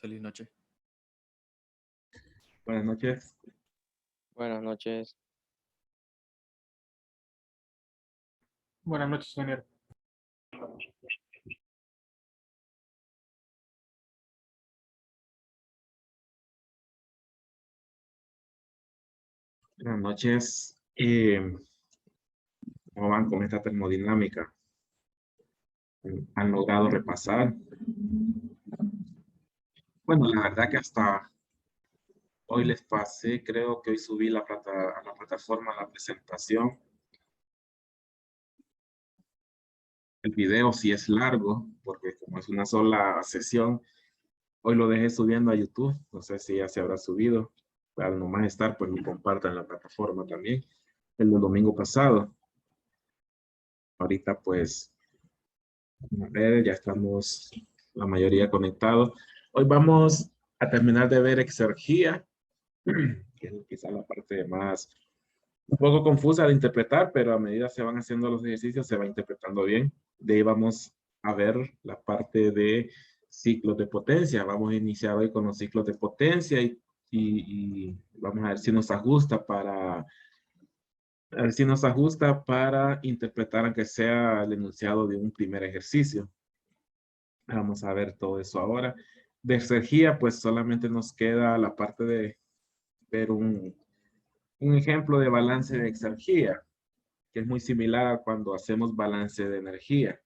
Feliz noche. Buenas noches. Buenas noches. Buenas noches, ingeniero. Buenas noches. ¿Cómo van con esta termodinámica? ¿Han logrado repasar? Bueno, la verdad que hasta hoy les pasé, creo que hoy subí a la plataforma la presentación. El video sí es largo, porque como es una sola sesión, hoy lo dejé subiendo a YouTube. No sé si ya se habrá subido. Al nomás estar, pues lo compartan en la plataforma también. El del domingo pasado. Ahorita, pues, a ver, ya estamos la mayoría conectados. Hoy vamos a terminar de ver exergía, que es quizá la parte más un poco confusa de interpretar, pero a medida se van haciendo los ejercicios se va interpretando bien. De ahí vamos a ver la parte de ciclos de potencia. Vamos a iniciar hoy con los ciclos de potencia y vamos a ver si nos ajusta para interpretar aunque sea el enunciado de un primer ejercicio. Vamos a ver todo eso ahora. De exergía, pues solamente nos queda la parte de ver un ejemplo de balance de exergía, que es muy similar a cuando hacemos balance de energía.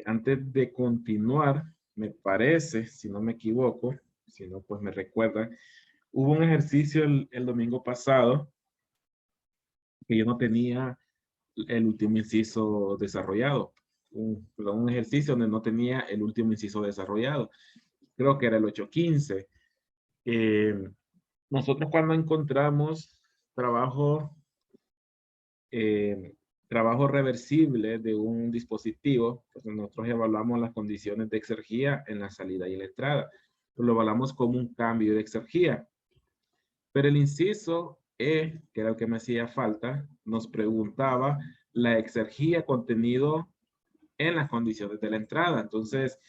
Antes de continuar, me parece, si no me equivoco, si no, pues me recuerdan, hubo un ejercicio el domingo pasado que yo no tenía el último inciso desarrollado. Un ejercicio donde no tenía el último inciso desarrollado. Creo que era el 815. Nosotros cuando encontramos trabajo, trabajo reversible de un dispositivo, pues nosotros evaluamos las condiciones de exergía en la salida y en la entrada. Lo evaluamos como un cambio de exergía. Pero el inciso E, que era el que me hacía falta, nos preguntaba la exergía contenido en las condiciones de la entrada. Entonces,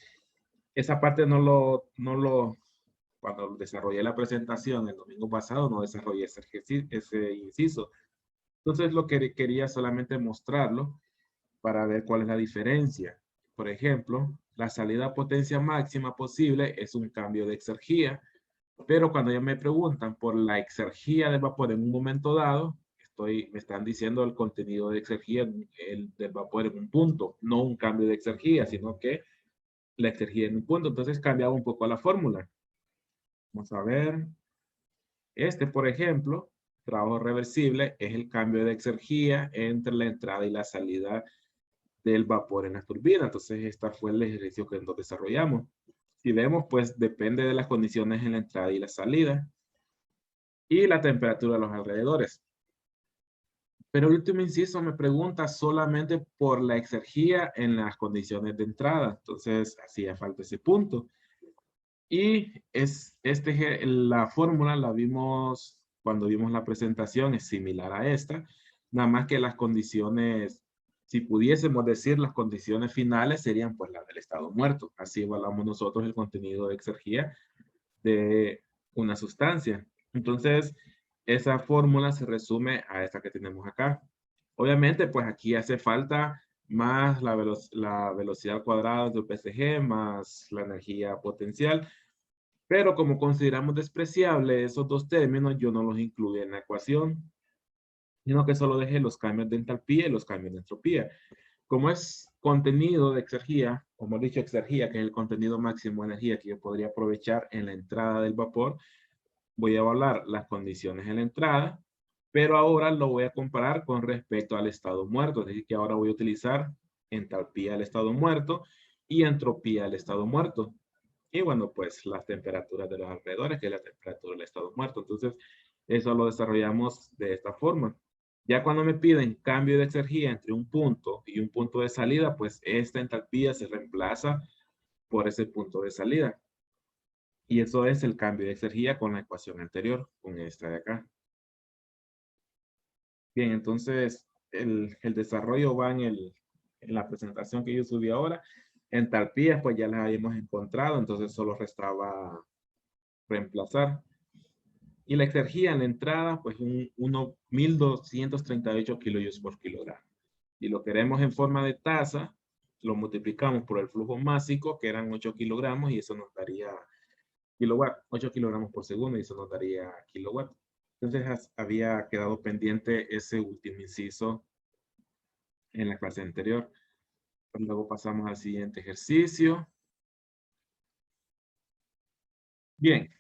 esa parte cuando desarrollé la presentación el domingo pasado, no desarrollé ese inciso. Entonces, lo que quería solamente mostrarlo para ver cuál es la diferencia. Por ejemplo, la salida a potencia máxima posible es un cambio de exergía, pero cuando ya me preguntan por la exergía del vapor en un momento dado, me están diciendo el contenido de exergía del vapor en un punto, no un cambio de exergía, sino que la exergía en un punto. Entonces cambiaba un poco la fórmula. Vamos a ver. Por ejemplo, trabajo reversible es el cambio de exergía entre la entrada y la salida del vapor en la turbina. Entonces, este fue el ejercicio que nos desarrollamos. Si vemos, pues depende de las condiciones en la entrada y la salida y la temperatura de los alrededores. Pero el último inciso me pregunta solamente por la exergía en las condiciones de entrada. Entonces, hacía falta ese punto. Y la fórmula la vimos cuando vimos la presentación, es similar a esta, nada más que las condiciones, si pudiésemos decir las condiciones finales serían pues las del estado muerto. Así evaluamos nosotros el contenido de exergía de una sustancia. Entonces, esa fórmula se resume a esta que tenemos acá. Obviamente, pues aquí hace falta más la velocidad cuadrada del PSG, más la energía potencial. Pero como consideramos despreciable esos dos términos, yo no los incluí en la ecuación, sino que solo dejé los cambios de entalpía y los cambios de entropía. Como es contenido de exergía, como he dicho, exergía, que es el contenido máximo de energía que yo podría aprovechar en la entrada del vapor, voy a evaluar las condiciones en la entrada, pero ahora lo voy a comparar con respecto al estado muerto, es decir, que ahora voy a utilizar entalpía del estado muerto y entropía del estado muerto. Y bueno, pues las temperaturas de los alrededores, que es la temperatura del estado muerto. Entonces, eso lo desarrollamos de esta forma. Ya cuando me piden cambio de exergía entre un punto y un punto de salida, pues esta entalpía se reemplaza por ese punto de salida. Y eso es el cambio de exergía con la ecuación anterior, con esta de acá. Bien, entonces el desarrollo va en la presentación que yo subí ahora. Entalpías, pues ya las habíamos encontrado, entonces solo restaba reemplazar. Y la exergía en la entrada, pues 1238 kilojoules por kilogramo. Y lo queremos en forma de tasa, lo multiplicamos por el flujo másico, que eran 8 kilogramos, y eso nos daría kilowatt, 8 kilogramos por segundo, y eso nos daría kilowatt. Entonces había quedado pendiente ese último inciso en la clase anterior. Luego pasamos al siguiente ejercicio. Bien,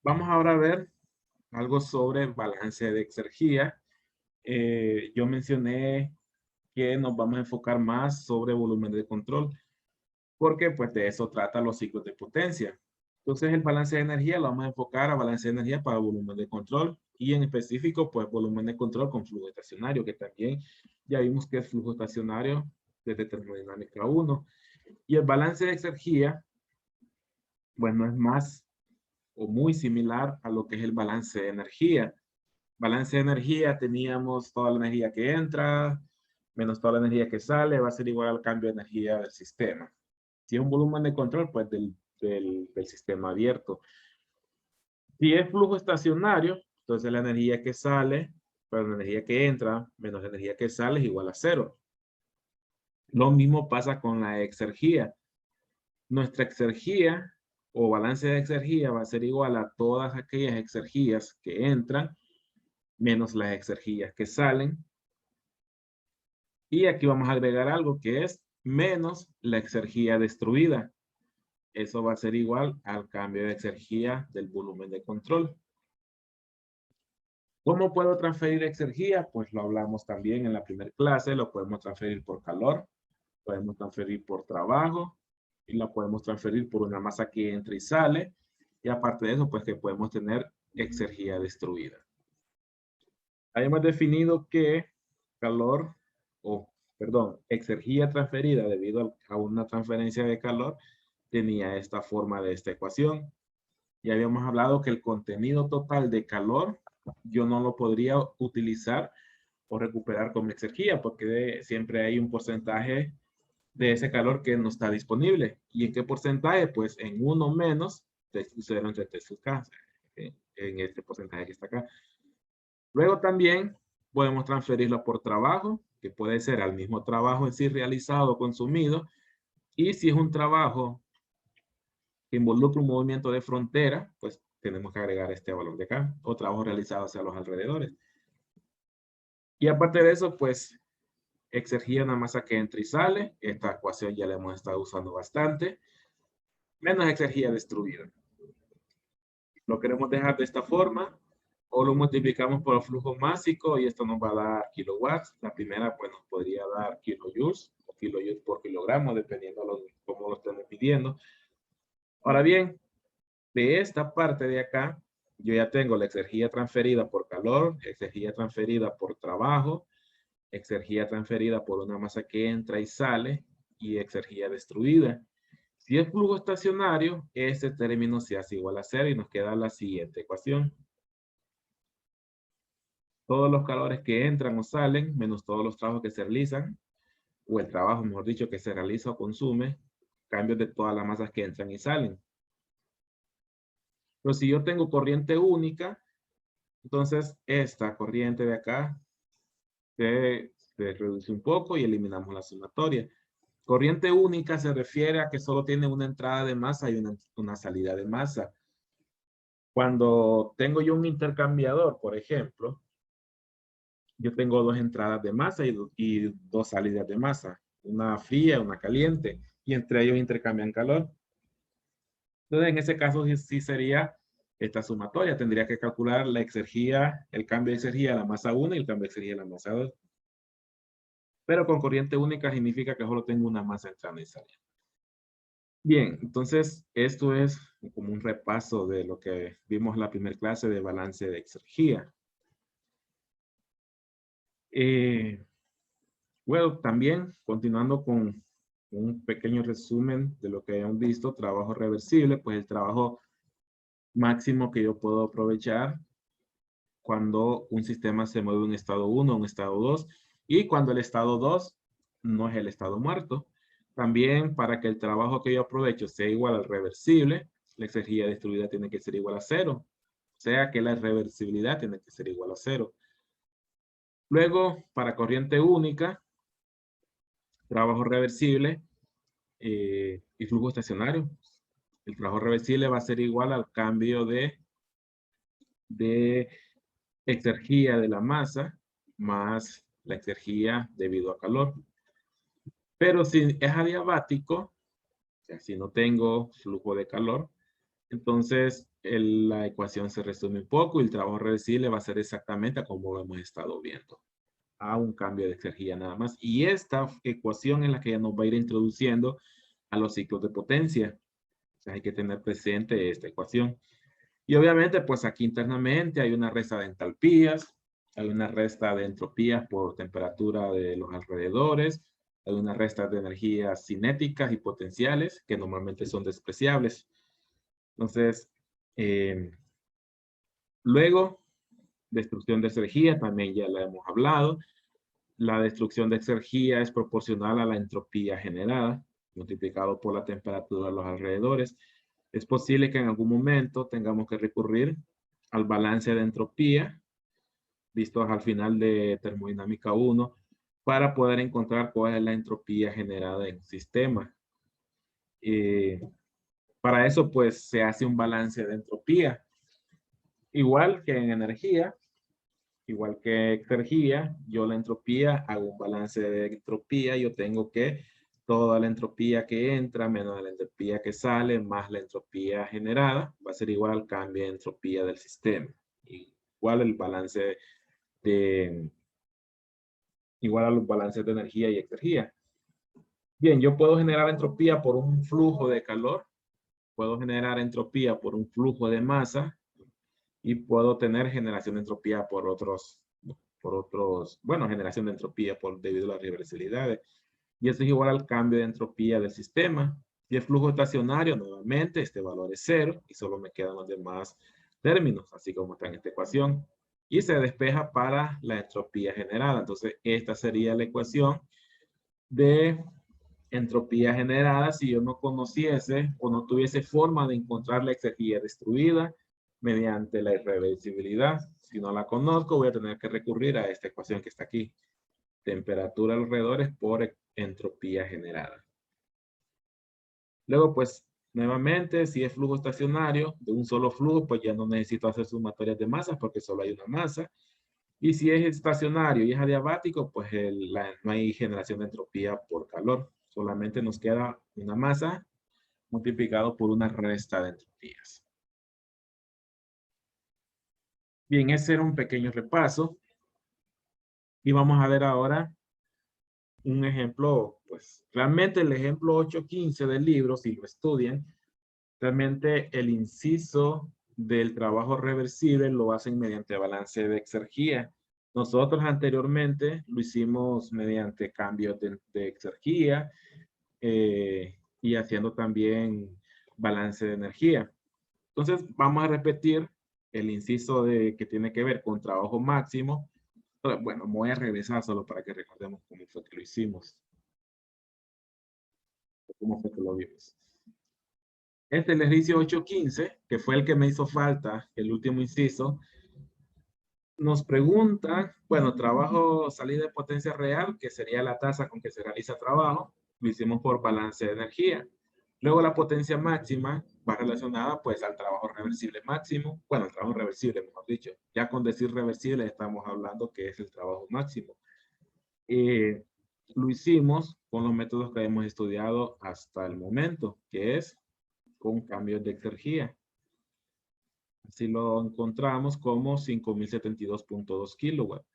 vamos ahora a ver algo sobre balance de exergía. Yo mencioné que nos vamos a enfocar más sobre volumen de control, porque pues de eso trata los ciclos de potencia. Entonces el balance de energía lo vamos a enfocar a balance de energía para volumen de control y en específico pues volumen de control con flujo estacionario, que también ya vimos que es flujo estacionario desde termodinámica 1. Y el balance de exergía, bueno, es más o muy similar a lo que es el balance de energía. Balance de energía, teníamos toda la energía que entra, menos toda la energía que sale, va a ser igual al cambio de energía del sistema. Si es un volumen de control, pues del sistema abierto. Si es flujo estacionario, entonces la energía que sale, pero la energía que entra, menos la energía que sale es igual a 0. Lo mismo pasa con la exergía. Nuestra exergía o balance de exergía va a ser igual a todas aquellas exergías que entran menos las exergías que salen. Y aquí vamos a agregar algo que es menos la exergía destruida. Eso va a ser igual al cambio de exergía del volumen de control. ¿Cómo puedo transferir exergía? Pues lo hablamos también en la primera clase. Lo podemos transferir por calor, podemos transferir por trabajo y lo podemos transferir por una masa que entra y sale. Y aparte de eso, pues que podemos tener exergía destruida. Habíamos definido que calor, exergía transferida debido a una transferencia de calor tenía esta forma de esta ecuación. Y habíamos hablado que el contenido total de calor yo no lo podría utilizar o recuperar como exergía porque siempre hay un porcentaje de ese calor que no está disponible. ¿Y en qué porcentaje? Pues en 1 menos T0 entre T sub K, en este porcentaje que está acá. Luego también podemos transferirlo por trabajo, que puede ser al mismo trabajo en sí realizado o consumido. Y si es un trabajo que involucra un movimiento de frontera, pues tenemos que agregar este valor de acá, o trabajo realizado hacia los alrededores. Y aparte de eso, pues exergía una masa que entra y sale. Esta ecuación ya la hemos estado usando bastante. Menos exergía destruida. Lo queremos dejar de esta forma, o lo multiplicamos por el flujo másico y esto nos va a dar kilowatts. La primera pues nos podría dar kilojoules o kilojoules por kilogramo, dependiendo de cómo lo estemos midiendo. Ahora bien, de esta parte de acá, yo ya tengo la exergía transferida por calor, exergía transferida por trabajo, exergía transferida por una masa que entra y sale y exergía destruida. Si es flujo estacionario, este término se hace igual a 0 y nos queda la siguiente ecuación. Todos los calores que entran o salen, menos todos los trabajos que se realizan, o el trabajo, mejor dicho, que se realiza o consume, cambios de todas las masas que entran y salen. Pero si yo tengo corriente única, entonces esta corriente de acá se reduce un poco y eliminamos la sumatoria. Corriente única se refiere a que solo tiene una entrada de masa y una salida de masa. Cuando tengo yo un intercambiador, por ejemplo, yo tengo dos entradas de masa y dos salidas de masa, una fría y una caliente, y entre ellos intercambian calor. Entonces, en ese caso sí sería esta sumatoria. Tendría que calcular la exergía, el cambio de exergía de la masa 1 y el cambio de exergía de la masa 2. Pero con corriente única significa que solo tengo una masa entrando y saliendo. Bien, entonces esto es como un repaso de lo que vimos en la primera clase de balance de exergía. Bueno, también continuando con un pequeño resumen de lo que hemos visto, trabajo reversible, pues el trabajo máximo que yo puedo aprovechar cuando un sistema se mueve de un estado 1 a un estado 2 y cuando el estado 2 no es el estado muerto. También para que el trabajo que yo aprovecho sea igual al reversible, la exergía destruida tiene que ser igual a 0. O sea que la reversibilidad tiene que ser igual a 0. Luego, para corriente única, trabajo reversible y flujo estacionario. El trabajo reversible va a ser igual al cambio de exergía de la masa más la exergía debido a calor. Pero si es adiabático, o sea, si no tengo flujo de calor, entonces la ecuación se resume un poco y el trabajo reversible va a ser exactamente como lo hemos estado viendo, a un cambio de exergía nada más. Y esta ecuación es la que ya nos va a ir introduciendo a los ciclos de potencia. O sea, hay que tener presente esta ecuación. Y obviamente, pues aquí internamente hay una resta de entalpías, hay una resta de entropías por temperatura de los alrededores, hay una resta de energías cinéticas y potenciales que normalmente son despreciables. Entonces, luego, destrucción de exergía, también ya la hemos hablado. La destrucción de exergía es proporcional a la entropía generada, multiplicado por la temperatura de los alrededores. Es posible que en algún momento tengamos que recurrir al balance de entropía, vistos al final de termodinámica 1, para poder encontrar cuál es la entropía generada en un sistema. Para eso, pues, se hace un balance de entropía. Igual que en energía, igual que exergía, yo la entropía hago un balance de entropía. Yo tengo que toda la entropía que entra menos la entropía que sale más la entropía generada va a ser igual al cambio de entropía del sistema. Igual el balance de igual a los balances de energía y exergía. Bien, yo puedo generar entropía por un flujo de calor, puedo generar entropía por un flujo de masa y puedo tener generación de entropía por otros, bueno, generación de entropía debido a las reversibilidades. Y esto es igual al cambio de entropía del sistema. Y el flujo estacionario, nuevamente, este valor es 0 y solo me quedan los demás términos, así como está en esta ecuación. Y se despeja para la entropía generada. Entonces, esta sería la ecuación de entropía generada si yo no conociese o no tuviese forma de encontrar la exergía destruida mediante la irreversibilidad. Si no la conozco, voy a tener que recurrir a esta ecuación que está aquí. Temperatura alrededor por entropía generada. Luego, pues, nuevamente, si es flujo estacionario de un solo flujo, pues ya no necesito hacer sumatorias de masas porque solo hay una masa. Y si es estacionario y es adiabático, pues no hay generación de entropía por calor. Solamente nos queda una masa multiplicado por una resta de entropías. Bien, ese era un pequeño repaso. Y vamos a ver ahora un ejemplo, pues realmente el ejemplo 8.15 del libro, si lo estudian, realmente el inciso del trabajo reversible lo hacen mediante balance de exergía. Nosotros anteriormente lo hicimos mediante cambios de exergía y haciendo también balance de energía. Entonces vamos a repetir el inciso que tiene que ver con trabajo máximo. Bueno, me voy a regresar solo para que recordemos cómo fue que lo hicimos. Cómo fue que lo vimos. Este ejercicio 8.15, que fue el que me hizo falta, el último inciso, nos pregunta, bueno, trabajo, salida de potencia real, que sería la tasa con que se realiza trabajo, lo hicimos por balance de energía. Luego la potencia máxima va relacionada pues al trabajo reversible máximo, bueno, el trabajo reversible, mejor dicho. Ya con decir reversible estamos hablando que es el trabajo máximo. Lo hicimos con los métodos que hemos estudiado hasta el momento, que es con cambios de exergía. Así lo encontramos como 5072.2 kilowatts.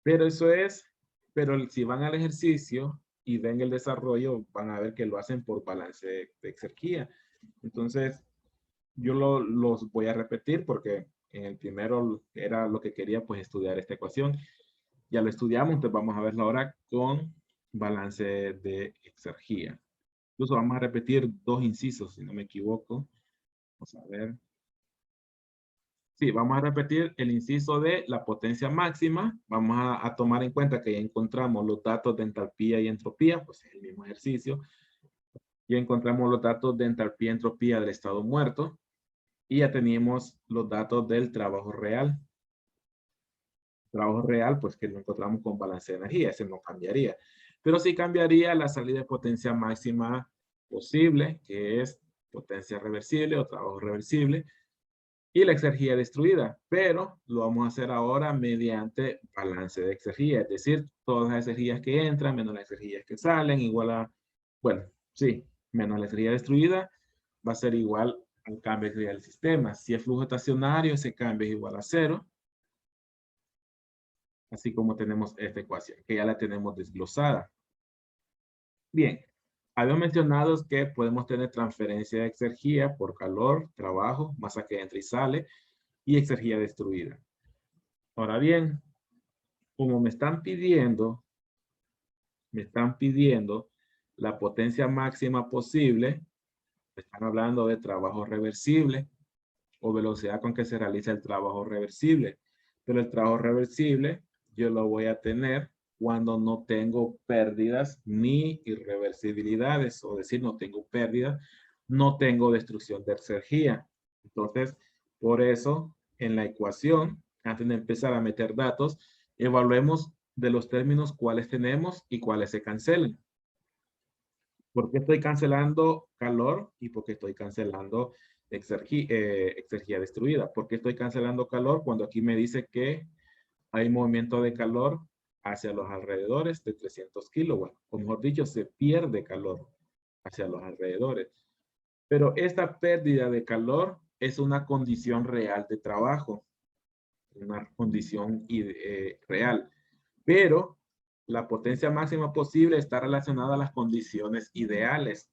Pero eso es Pero si van al ejercicio y ven el desarrollo, van a ver que lo hacen por balance de exergía. Entonces, yo los voy a repetir porque en el primero era lo que quería, pues estudiar esta ecuación. Ya lo estudiamos, entonces vamos a verlo ahora con balance de exergía. Incluso vamos a repetir dos incisos, si no me equivoco. Vamos a ver. Sí, vamos a repetir el inciso de la potencia máxima. Vamos a tomar en cuenta que ya encontramos los datos de entalpía y entropía, pues es el mismo ejercicio. Ya encontramos los datos de entalpía y entropía del estado muerto. Y ya teníamos los datos del trabajo real. Trabajo real, pues que lo encontramos con balance de energía, ese no cambiaría. Pero sí cambiaría la salida de potencia máxima posible, que es potencia reversible o trabajo reversible, y la exergía destruida, pero lo vamos a hacer ahora mediante balance de exergía, es decir, todas las exergías que entran menos las exergías que salen, igual a, bueno, sí, menos la exergía destruida, va a ser igual al cambio de exergía del sistema. Si es flujo estacionario, ese cambio es igual a 0, así como tenemos esta ecuación, que ya la tenemos desglosada. Bien, habíamos mencionado que podemos tener transferencia de exergía por calor, trabajo, masa que entra y sale, y exergía destruida. Ahora bien, como me están pidiendo la potencia máxima posible, me están hablando de trabajo reversible o velocidad con que se realiza el trabajo reversible. Pero el trabajo reversible yo lo voy a tener cuando no tengo pérdidas ni irreversibilidades, o decir, no tengo pérdidas, no tengo destrucción de energía. Entonces, por eso, en la ecuación, antes de empezar a meter datos, evaluemos de los términos cuáles tenemos y cuáles se cancelan. ¿Por qué estoy cancelando calor y por qué estoy cancelando exergía destruida? ¿Por qué estoy cancelando calor cuando aquí me dice que hay movimiento de calor hacia los alrededores de 300 kilowatts? O mejor dicho, se pierde calor hacia los alrededores. Pero esta pérdida de calor es una condición real de trabajo, una condición real. Pero la potencia máxima posible está relacionada a las condiciones ideales.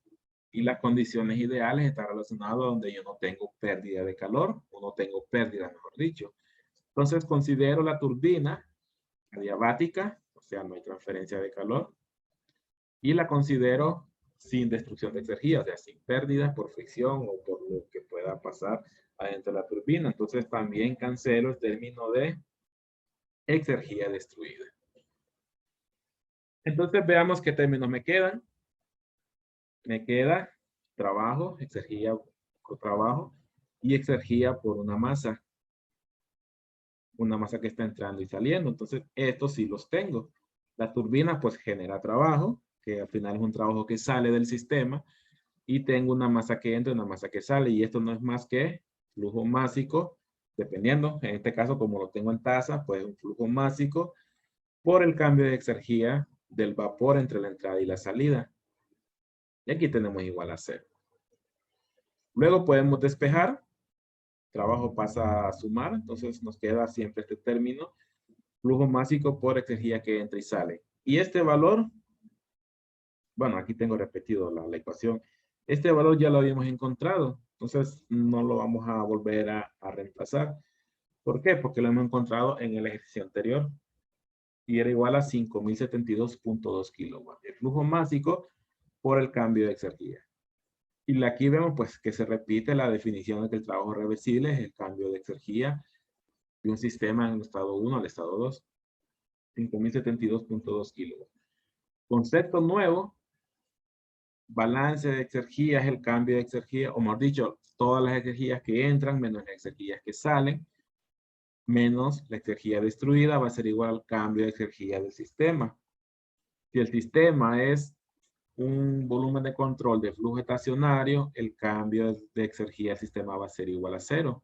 Y las condiciones ideales están relacionadas donde yo no tengo pérdida de calor, o no tengo pérdida, mejor dicho. Entonces considero la turbina adiabática, o sea, no hay transferencia de calor, y la considero sin destrucción de energía, o sea, sin pérdidas por fricción o por lo que pueda pasar adentro de la turbina. Entonces también cancelo el término de exergía destruida. Entonces veamos qué términos me quedan. Me queda trabajo, exergía por trabajo y exergía por una masa que está entrando y saliendo. Entonces, estos sí los tengo. La turbina pues genera trabajo, que al final es un trabajo que sale del sistema, y tengo una masa que entra y una masa que sale, y esto no es más que flujo másico, dependiendo, en este caso como lo tengo en tasa, pues un flujo másico por el cambio de exergía del vapor entre la entrada y la salida. Y aquí tenemos igual a 0. Luego podemos despejar, trabajo pasa a sumar, entonces nos queda siempre este término, flujo másico por energía que entra y sale. Y este valor, bueno, aquí tengo repetido la ecuación, este valor ya lo habíamos encontrado, entonces no lo vamos a volver a reemplazar. ¿Por qué? Porque lo hemos encontrado en el ejercicio anterior y era igual a 5072.2 kilowatts. El flujo másico por el cambio de energía. Y aquí vemos pues que se repite la definición de que el trabajo reversible es el cambio de energía de un sistema en el estado 1 al estado 2. 5072.2 kilowatts. Concepto nuevo, balance de energía es el cambio de energía, o mejor dicho, todas las energías que entran menos las energías que salen, menos la energía destruida va a ser igual al cambio de energía del sistema. Si el sistema es un volumen de control de flujo estacionario, el cambio de energía del sistema va a ser igual a 0.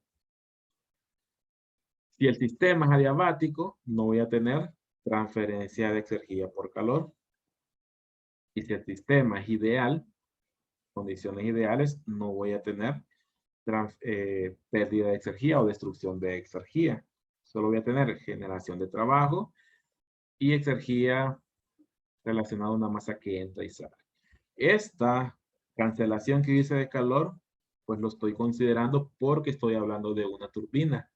Si el sistema es adiabático, no voy a tener transferencia de energía por calor. Y si el sistema es ideal, condiciones ideales, no voy a tener pérdida de energía o destrucción de energía. Solo voy a tener generación de trabajo y energía relacionado a una masa que entra y sale. Esta cancelación que dice de calor, pues lo estoy considerando porque estoy hablando de una turbina.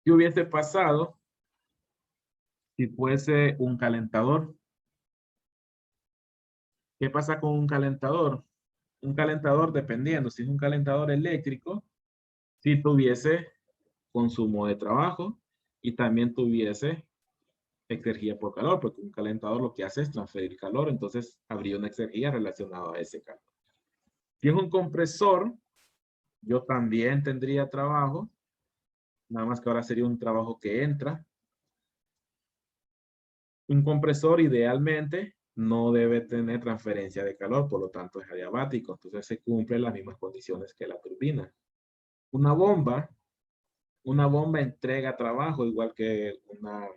¿Qué hubiese pasado si fuese un calentador? ¿Qué pasa con un calentador? Un calentador, dependiendo, si es un calentador eléctrico, si tuviese consumo de trabajo y también tuviese energía por calor, porque un calentador lo que hace es transferir calor, entonces habría una energía relacionada a ese calor. Si es un compresor, yo también tendría trabajo, nada más que ahora sería un trabajo que entra. Un compresor idealmente no debe tener transferencia de calor, por lo tanto es adiabático, entonces se cumplen las mismas condiciones que la turbina. Una bomba entrega trabajo igual que una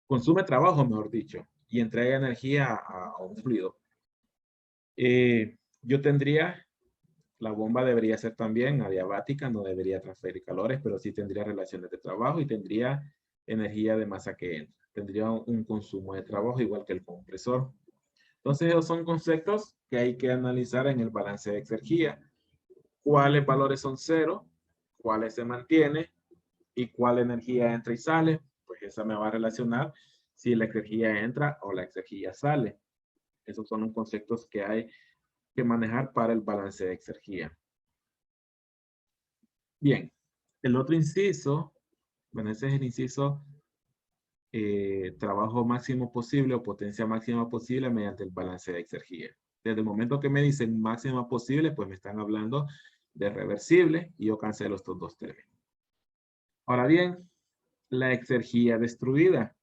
consume trabajo, mejor dicho, y entrega energía a un fluido. Yo tendría, la bomba debería ser también adiabática, no debería transferir calores, pero sí tendría relaciones de trabajo y tendría energía de masa que entra. Tendría un consumo de trabajo igual que el compresor. Entonces, esos son conceptos que hay que analizar en el balance de energía. ¿Cuáles valores son cero? ¿Cuáles se mantiene? ¿Y cuál energía entra y sale? Pues esa me va a relacionar si la energía entra o la energía sale. Esos son los conceptos que hay que manejar para el balance de energía. Bien, el otro inciso, bueno, ese es el inciso trabajo máximo posible o potencia máxima posible mediante el balance de energía. Desde el momento que me dicen máxima posible, pues me están hablando de reversible y yo cancelo estos dos términos. Ahora bien, la energía destruida.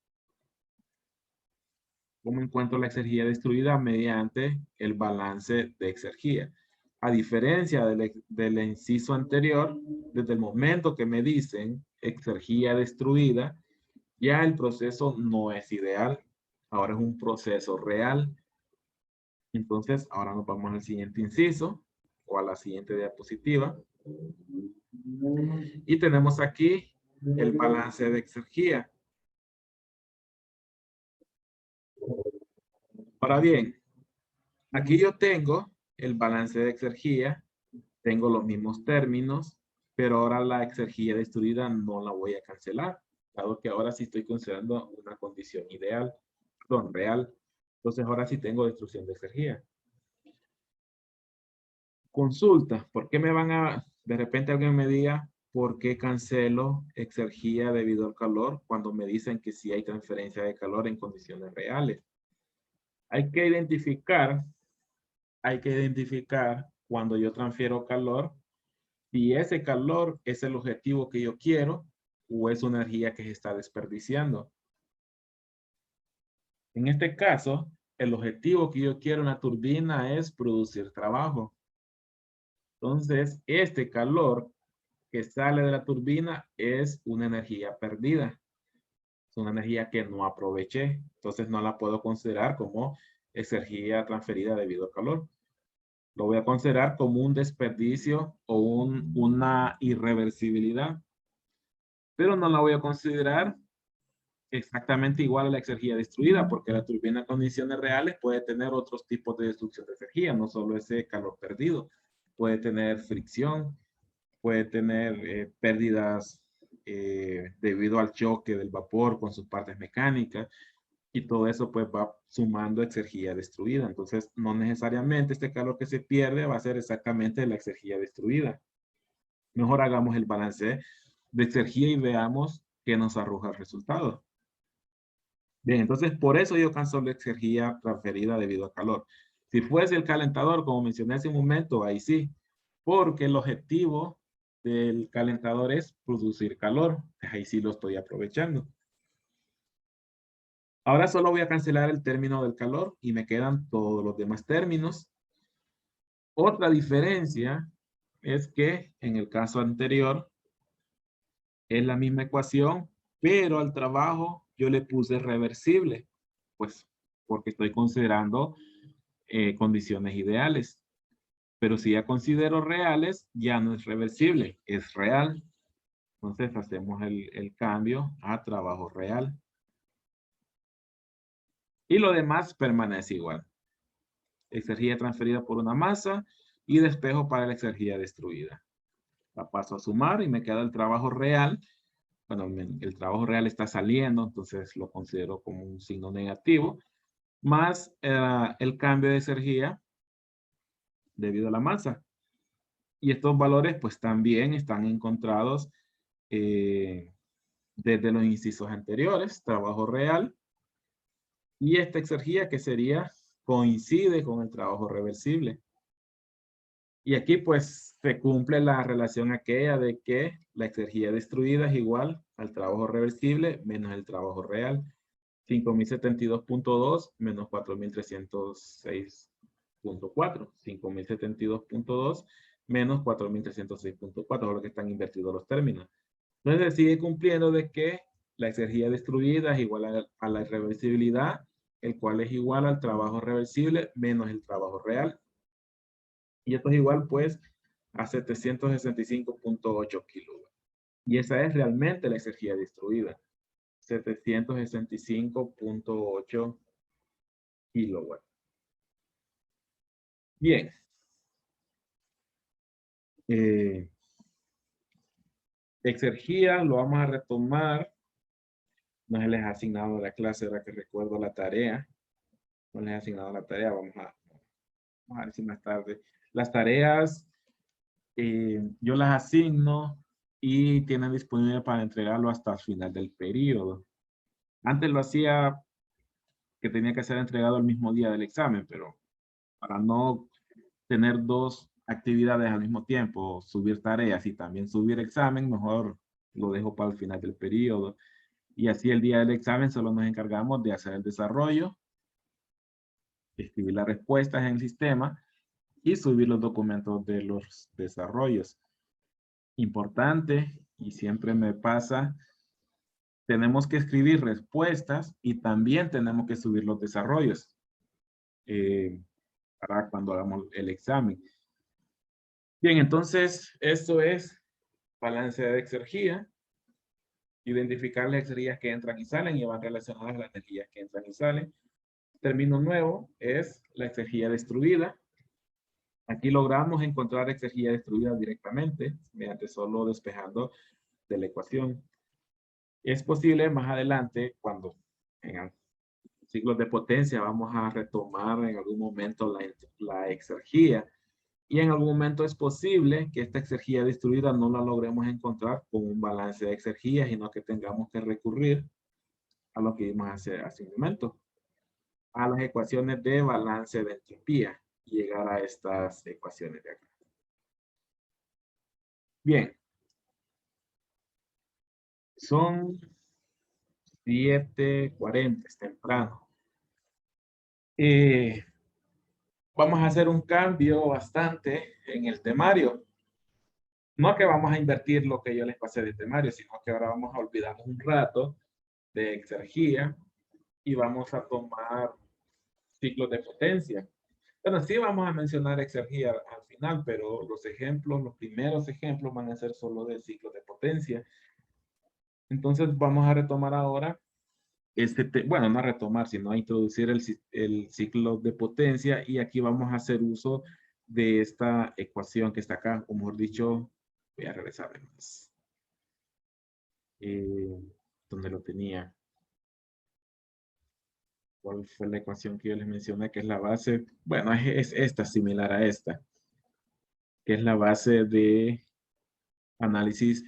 ¿Cómo encuentro la energía destruida? Mediante el balance de energía. A diferencia del inciso anterior, desde el momento que me dicen energía destruida, ya el proceso no es ideal. Ahora es un proceso real. Entonces, ahora nos vamos al siguiente inciso o a la siguiente diapositiva. Y tenemos aquí el balance de energía. Ahora bien, aquí yo tengo el balance de energía, tengo los mismos términos, pero ahora la energía destruida no la voy a cancelar, dado que ahora sí estoy considerando una condición ideal, perdón, real. Entonces ahora sí tengo destrucción de energía. Consulta, ¿por qué me van a, de repente alguien me diga, ¿por qué cancelo energía debido al calor cuando me dicen que sí hay transferencia de calor en condiciones reales? Hay que identificar cuando yo transfiero calor, si ese calor es el objetivo que yo quiero o es una energía que se está desperdiciando. En este caso, el objetivo que yo quiero en la turbina es producir trabajo. Entonces, este calor que sale de la turbina es una energía perdida. Es una energía que no aproveché. Entonces, no la puedo considerar como energía transferida debido al calor. Lo voy a considerar como un desperdicio o una irreversibilidad. Pero no la voy a considerar exactamente igual a la energía destruida, porque la turbina en condiciones reales puede tener otros tipos de destrucción de energía, no solo ese calor perdido. Puede tener fricción, puede tener pérdidas debido al choque del vapor con sus partes mecánicas, y todo eso pues va sumando energía destruida. Entonces, no necesariamente este calor que se pierde va a ser exactamente la energía destruida. Mejor hagamos el balance de energía y veamos qué nos arroja el resultado. Bien, entonces por eso yo cancelo la energía transferida debido al calor. Si fuese el calentador, como mencioné hace un momento, ahí sí, porque el objetivo del calentador es producir calor. Ahí sí lo estoy aprovechando. Ahora solo voy a cancelar el término del calor y me quedan todos los demás términos. Otra diferencia es que en el caso anterior es la misma ecuación, pero al trabajo yo le puse reversible, pues porque estoy considerando condiciones ideales. Pero si ya considero reales, ya no es reversible, es real. Entonces hacemos el cambio a trabajo real. Y lo demás permanece igual. Exergía transferida por una masa y despejo para la exergía destruida. La paso a sumar y me queda el trabajo real. Bueno, el trabajo real está saliendo, entonces lo considero como un signo negativo, más el cambio de exergía debido a la masa. Y estos valores pues también están encontrados desde los incisos anteriores, trabajo real. Y esta exergía que sería, coincide con el trabajo reversible. Y aquí pues se cumple la relación aquella de que la exergía destruida es igual al trabajo reversible menos el trabajo real. 5072.2 menos 4306.4. 5072.2 menos 4306.4, lo que están invertidos los términos. Entonces sigue cumpliendo de que la exergía destruida es igual a la irreversibilidad, el cual es igual al trabajo reversible menos el trabajo real. Y esto es igual pues a 765.8 kilowatts. Y esa es realmente la exergía destruida. 765.8 kilowatts. Bien. Exergía, lo vamos a retomar. No se les ha asignado la clase, ahora que recuerdo la tarea. No les he asignado la tarea, vamos a ver si más tarde. Las tareas yo las asigno y tienen disponible para entregarlo hasta el final del periodo. Antes lo hacía que tenía que ser entregado el mismo día del examen, pero para no tener dos actividades al mismo tiempo, subir tareas y también subir examen, mejor lo dejo para el final del periodo. Y así el día del examen solo nos encargamos de hacer el desarrollo, escribir las respuestas en el sistema y subir los documentos de los desarrollos. Importante, y siempre me pasa, tenemos que escribir respuestas y también tenemos que subir los desarrollos para cuando hagamos el examen. Bien, entonces esto es balance de exergía. Identificar las exergías que entran y salen y van relacionadas a las energías que entran y salen. Término nuevo es la exergía destruida. Aquí logramos encontrar exergía destruida directamente mediante solo despejando de la ecuación. Es posible más adelante, cuando en ciclos de potencia vamos a retomar en algún momento la exergía, y en algún momento es posible que esta exergía destruida no la logremos encontrar con un balance de exergía, sino que tengamos que recurrir a lo que vimos hace un momento, a las ecuaciones de balance de entropía, y llegar a estas ecuaciones de acá. Bien. Son 7:40, es temprano. Vamos a hacer un cambio bastante en el temario. No que vamos a invertir lo que yo les pasé de temario, sino que ahora vamos a olvidarnos un rato de exergía y vamos a tomar ciclos de potencia. Bueno, sí vamos a mencionar exergía al final, pero los ejemplos, los primeros ejemplos van a ser solo de ciclos de potencia. Entonces vamos a retomar ahora bueno, no a retomar, sino a introducir el ciclo de potencia, y aquí vamos a hacer uso de esta ecuación que está acá, o mejor dicho, voy a regresar más. ¿Dónde lo tenía? ¿Cuál fue la ecuación que yo les mencioné? Que es la base, bueno, es esta, similar a esta, que es la base de análisis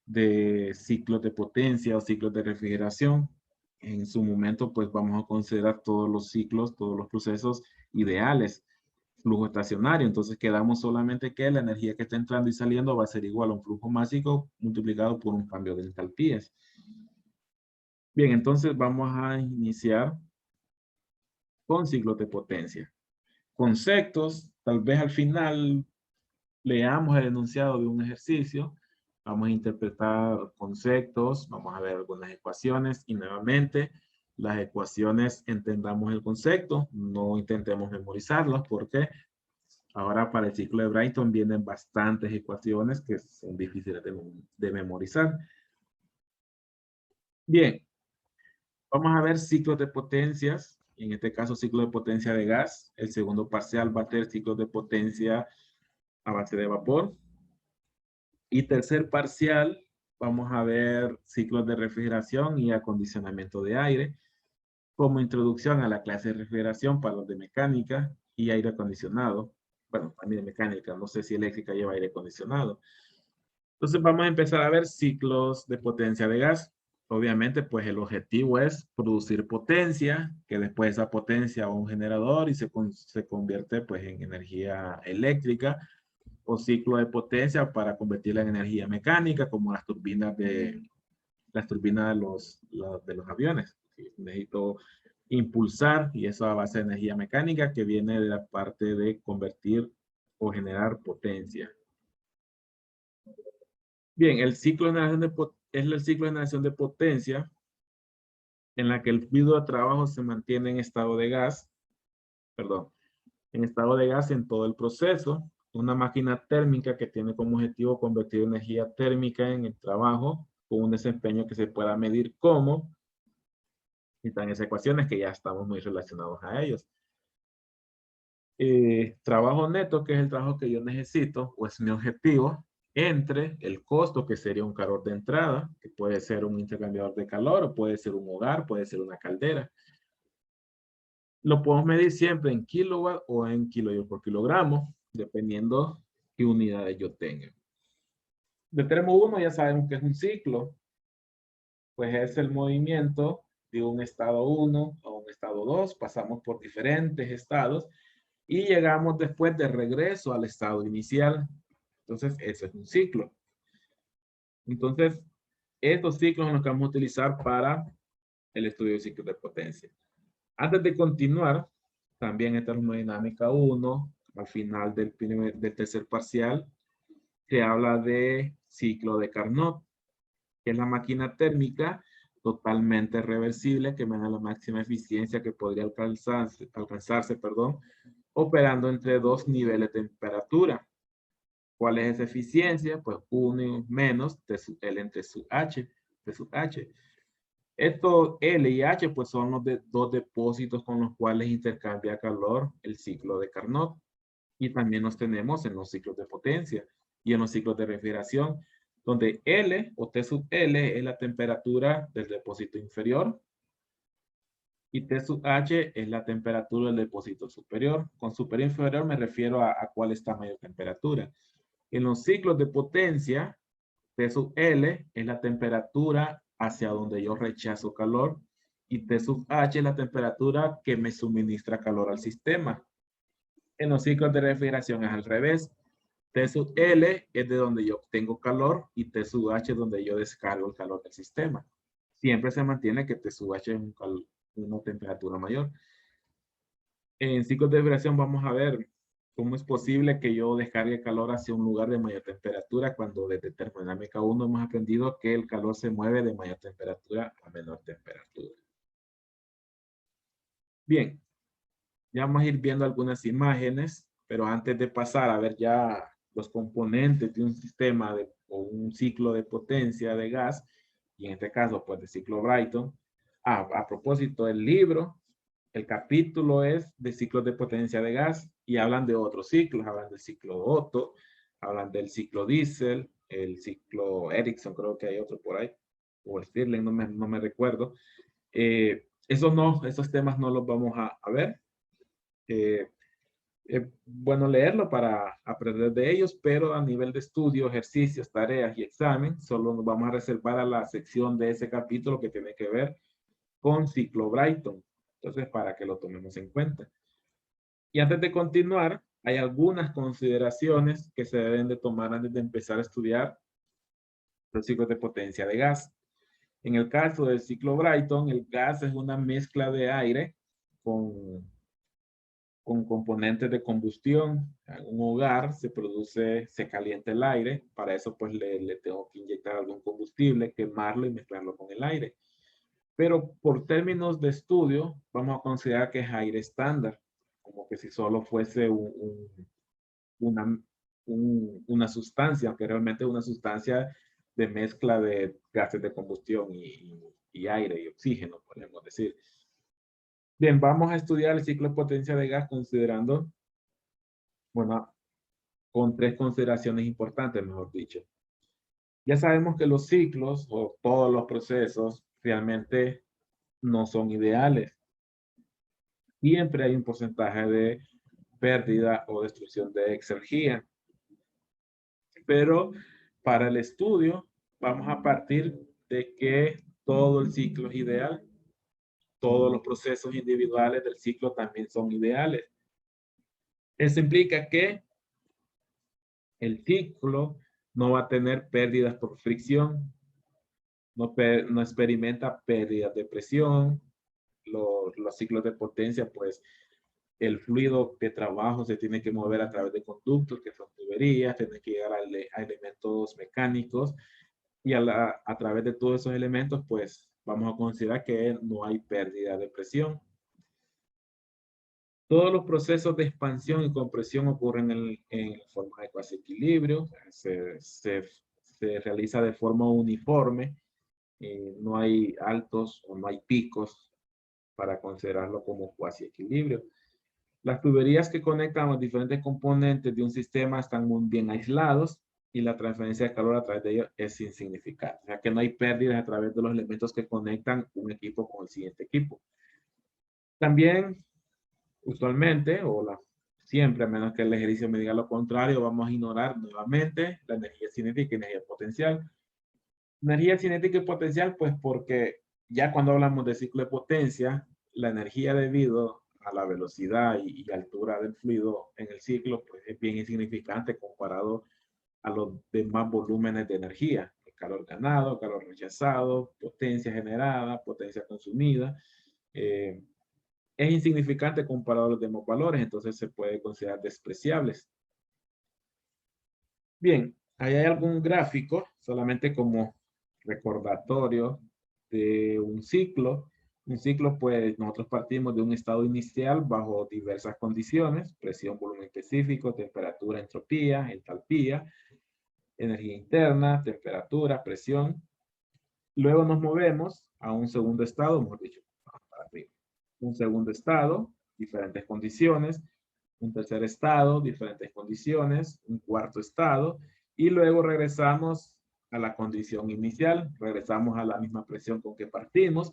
de ciclos de potencia o ciclos de refrigeración. En su momento, pues vamos a considerar todos los ciclos, todos los procesos ideales, flujo estacionario. Entonces quedamos solamente que la energía que está entrando y saliendo va a ser igual a un flujo másico multiplicado por un cambio de entalpías. Bien, entonces vamos a iniciar con ciclos de potencia. Conceptos, tal vez al final leamos el enunciado de un ejercicio. Vamos a interpretar conceptos, vamos a ver algunas ecuaciones y nuevamente las ecuaciones entendamos el concepto, no intentemos memorizarlas porque ahora para el ciclo de Brighton vienen bastantes ecuaciones que son difíciles de memorizar. Bien, vamos a ver ciclos de potencias En este caso, ciclo de potencia de gas. El segundo parcial va a ser ciclo de potencia a base de vapor. Y tercer parcial, vamos a ver ciclos de refrigeración y acondicionamiento de aire, como introducción a la clase de refrigeración para los de mecánica y aire acondicionado. Bueno, también de mecánica, no sé si eléctrica lleva aire acondicionado. Entonces vamos a empezar a ver ciclos de potencia de gas. Obviamente, pues el objetivo es producir potencia, que después esa potencia va a un generador y se convierte pues en energía eléctrica, o ciclo de potencia para convertirla en energía mecánica, como las turbinas de los aviones. Necesito impulsar, y eso a base de energía mecánica que viene de la parte de convertir o generar potencia. Bien, el ciclo de generación es el ciclo de generación de potencia en la que el fluido de trabajo se mantiene en estado de gas, perdón, en estado de gas en todo el proceso. Una máquina térmica que tiene como objetivo convertir energía térmica en el trabajo con un desempeño que se pueda medir como, y están esas ecuaciones que ya estamos muy relacionados a ellos. Trabajo neto, que es el trabajo que yo necesito, o es mi objetivo, entre el costo, que sería un calor de entrada, que puede ser un intercambiador de calor, o puede ser un hogar, puede ser una caldera. Lo podemos medir siempre en kilowatt o en kilojoule por kilogramo, dependiendo qué unidades yo tenga. De termo 1 ya sabemos que es un ciclo, pues es el movimiento de un estado 1 a un estado 2, pasamos por diferentes estados y llegamos después de regreso al estado inicial. Entonces, eso es un ciclo. Entonces, estos ciclos son los que vamos a utilizar para el estudio de ciclos de potencia. Antes de continuar, también en termodinámica 1, al final del tercer parcial, se habla de ciclo de Carnot, que es la máquina térmica totalmente reversible que me da la máxima eficiencia que podría alcanzarse, operando entre dos niveles de temperatura. ¿Cuál es esa eficiencia? Pues 1 menos T sub L entre su H, T sub H. Estos L y H pues son los dos depósitos con los cuales intercambia calor el ciclo de Carnot. Y también los tenemos en los ciclos de potencia y en los ciclos de refrigeración, donde L o T sub L es la temperatura del depósito inferior y T sub H es la temperatura del depósito superior. Con superior e inferior me refiero a cuál está a mayor temperatura. En los ciclos de potencia, T sub L es la temperatura hacia donde yo rechazo calor y T sub H es la temperatura que me suministra calor al sistema. En los ciclos de refrigeración es al revés. T sub L es de donde yo obtengo calor y T sub H es donde yo descargo el calor del sistema. Siempre se mantiene que T sub H es una temperatura mayor. En ciclos de refrigeración vamos a ver cómo es posible que yo descargue calor hacia un lugar de mayor temperatura cuando desde termodinámica 1 hemos aprendido que el calor se mueve de mayor temperatura a menor temperatura. Bien, ya vamos a ir viendo algunas imágenes, pero antes de pasar a ver ya los componentes de un sistema o un ciclo de potencia de gas, y en este caso pues de ciclo Brayton. A propósito, el libro, el capítulo es de ciclos de potencia de gas y hablan de otros ciclos, hablan del ciclo Otto, hablan del ciclo Diesel, el ciclo Ericsson, creo que hay otro por ahí, o Stirling, no me recuerdo. Esos temas no los vamos a ver. Bueno leerlo para aprender de ellos, pero a nivel de estudio, ejercicios, tareas y examen, solo nos vamos a reservar a la sección de ese capítulo que tiene que ver con ciclo Brayton. Entonces, para que lo tomemos en cuenta. Y antes de continuar, hay algunas consideraciones que se deben de tomar antes de empezar a estudiar los ciclos de potencia de gas. En el caso del ciclo Brayton, el gas es una mezcla de aire con componentes de combustión. En un hogar se calienta el aire. Para eso pues le tengo que inyectar algún combustible, quemarlo y mezclarlo con el aire. Pero por términos de estudio, vamos a considerar que es aire estándar, como que si solo fuese una sustancia, aunque realmente es una sustancia de mezcla de gases de combustión y aire y oxígeno, podemos decir. Bien, vamos a estudiar el ciclo de potencia de gas considerando, bueno, con 3 consideraciones importantes, mejor dicho. Ya sabemos que los ciclos o todos los procesos realmente no son ideales. Siempre hay un porcentaje de pérdida o destrucción de exergía. Pero para el estudio vamos a partir de que todo el ciclo es ideal. Todos los procesos individuales del ciclo también son ideales. Eso implica que el ciclo no va a tener pérdidas por fricción, no experimenta pérdidas de presión. Los ciclos de potencia, pues el fluido de trabajo se tiene que mover a través de conductos, que son tuberías, tiene que llegar a elementos mecánicos, y a través de todos esos elementos, pues vamos a considerar que no hay pérdida de presión. Todos los procesos de expansión y compresión ocurren en forma de cuasi equilibrio, se realiza de forma uniforme, no hay altos o no hay picos para considerarlo como cuasi equilibrio. Las tuberías que conectan los diferentes componentes de un sistema están muy bien aislados y la transferencia de calor a través de ellos es insignificante. O sea que no hay pérdidas a través de los elementos que conectan un equipo con el siguiente equipo. También, usualmente, siempre, a menos que el ejercicio me diga lo contrario, vamos a ignorar nuevamente la energía cinética y energía potencial. Energía cinética y potencial, pues porque ya cuando hablamos de ciclo de potencia, la energía debido a la velocidad y altura del fluido en el ciclo, pues es bien insignificante comparado a los demás volúmenes de energía. El calor ganado, calor rechazado, potencia generada, potencia consumida. Es insignificante comparado a los demás valores, entonces se puede considerar despreciables. Bien, ahí hay algún gráfico, solamente como recordatorio de un ciclo. Un ciclo, pues nosotros partimos de un estado inicial bajo diversas condiciones: presión, volumen específico, temperatura, entropía, entalpía, energía interna, temperatura, presión. Luego nos movemos a un segundo estado, mejor dicho, para arriba. Un segundo estado, diferentes condiciones. Un tercer estado, diferentes condiciones. Un cuarto estado. Y luego regresamos a la condición inicial. Regresamos a la misma presión con que partimos.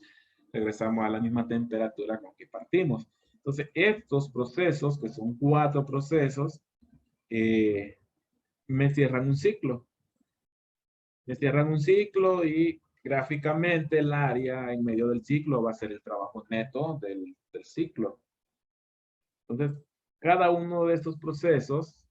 Regresamos a la misma temperatura con que partimos. Entonces, estos procesos, que son 4 procesos, me cierran un ciclo. Me cierran un ciclo y gráficamente el área en medio del ciclo va a ser el trabajo neto del ciclo. Entonces, cada uno de estos procesos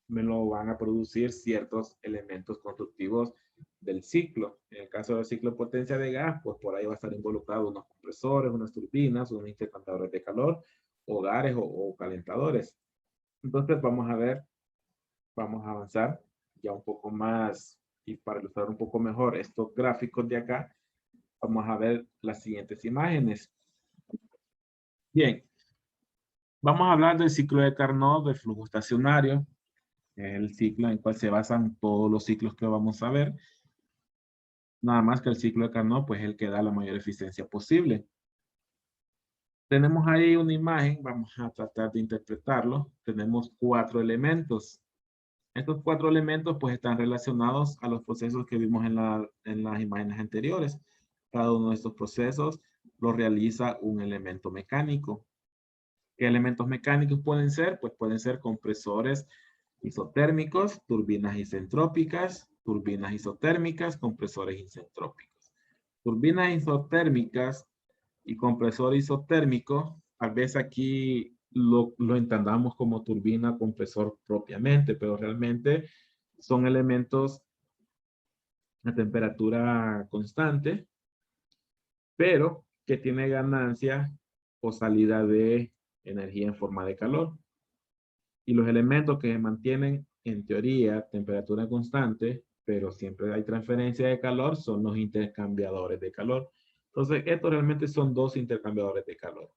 me lo van a producir ciertos elementos constructivos del ciclo. En el caso del ciclo de potencia de gas, pues por ahí va a estar involucrado unos compresores, unas turbinas, unos intercambiadores de calor, hogares o calentadores. Entonces vamos a ver, vamos a avanzar ya un poco más, y para ilustrar un poco mejor estos gráficos de acá, vamos a ver las siguientes imágenes. Bien, vamos a hablar del ciclo de Carnot de flujo estacionario, el ciclo en el cual se basan todos los ciclos que vamos a ver. Nada más que el ciclo de Carnot, pues es el que da la mayor eficiencia posible. Tenemos ahí una imagen, vamos a tratar de interpretarlo. Tenemos 4 elementos. Estos 4 elementos pues están relacionados a los procesos que vimos en las imágenes anteriores. Cada uno de estos procesos lo realiza un elemento mecánico. ¿Qué elementos mecánicos pueden ser? Pues pueden ser compresores isotérmicos, turbinas isentrópicas, compresores isentrópicos. Turbinas isotérmicas y compresor isotérmico, tal vez aquí lo entendamos como turbina compresor propiamente, pero realmente son elementos a temperatura constante, pero que tiene ganancia o salida de energía en forma de calor. Y los elementos que mantienen, en teoría, temperatura constante, pero siempre hay transferencia de calor, son los intercambiadores de calor. Entonces, estos realmente son 2 intercambiadores de calor.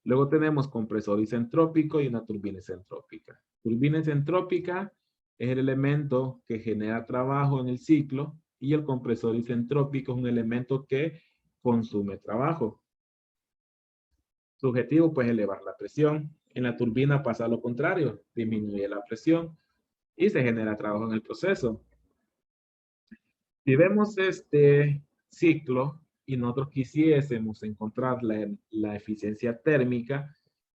Luego tenemos compresor isentrópico y una turbina isentrópica. Turbina isentrópica es el elemento que genera trabajo en el ciclo, y el compresor isentrópico es un elemento que consume trabajo. Su objetivo, pues, elevar la presión. En la turbina pasa lo contrario, disminuye la presión y se genera trabajo en el proceso. Si vemos este ciclo y nosotros quisiésemos encontrar la eficiencia térmica,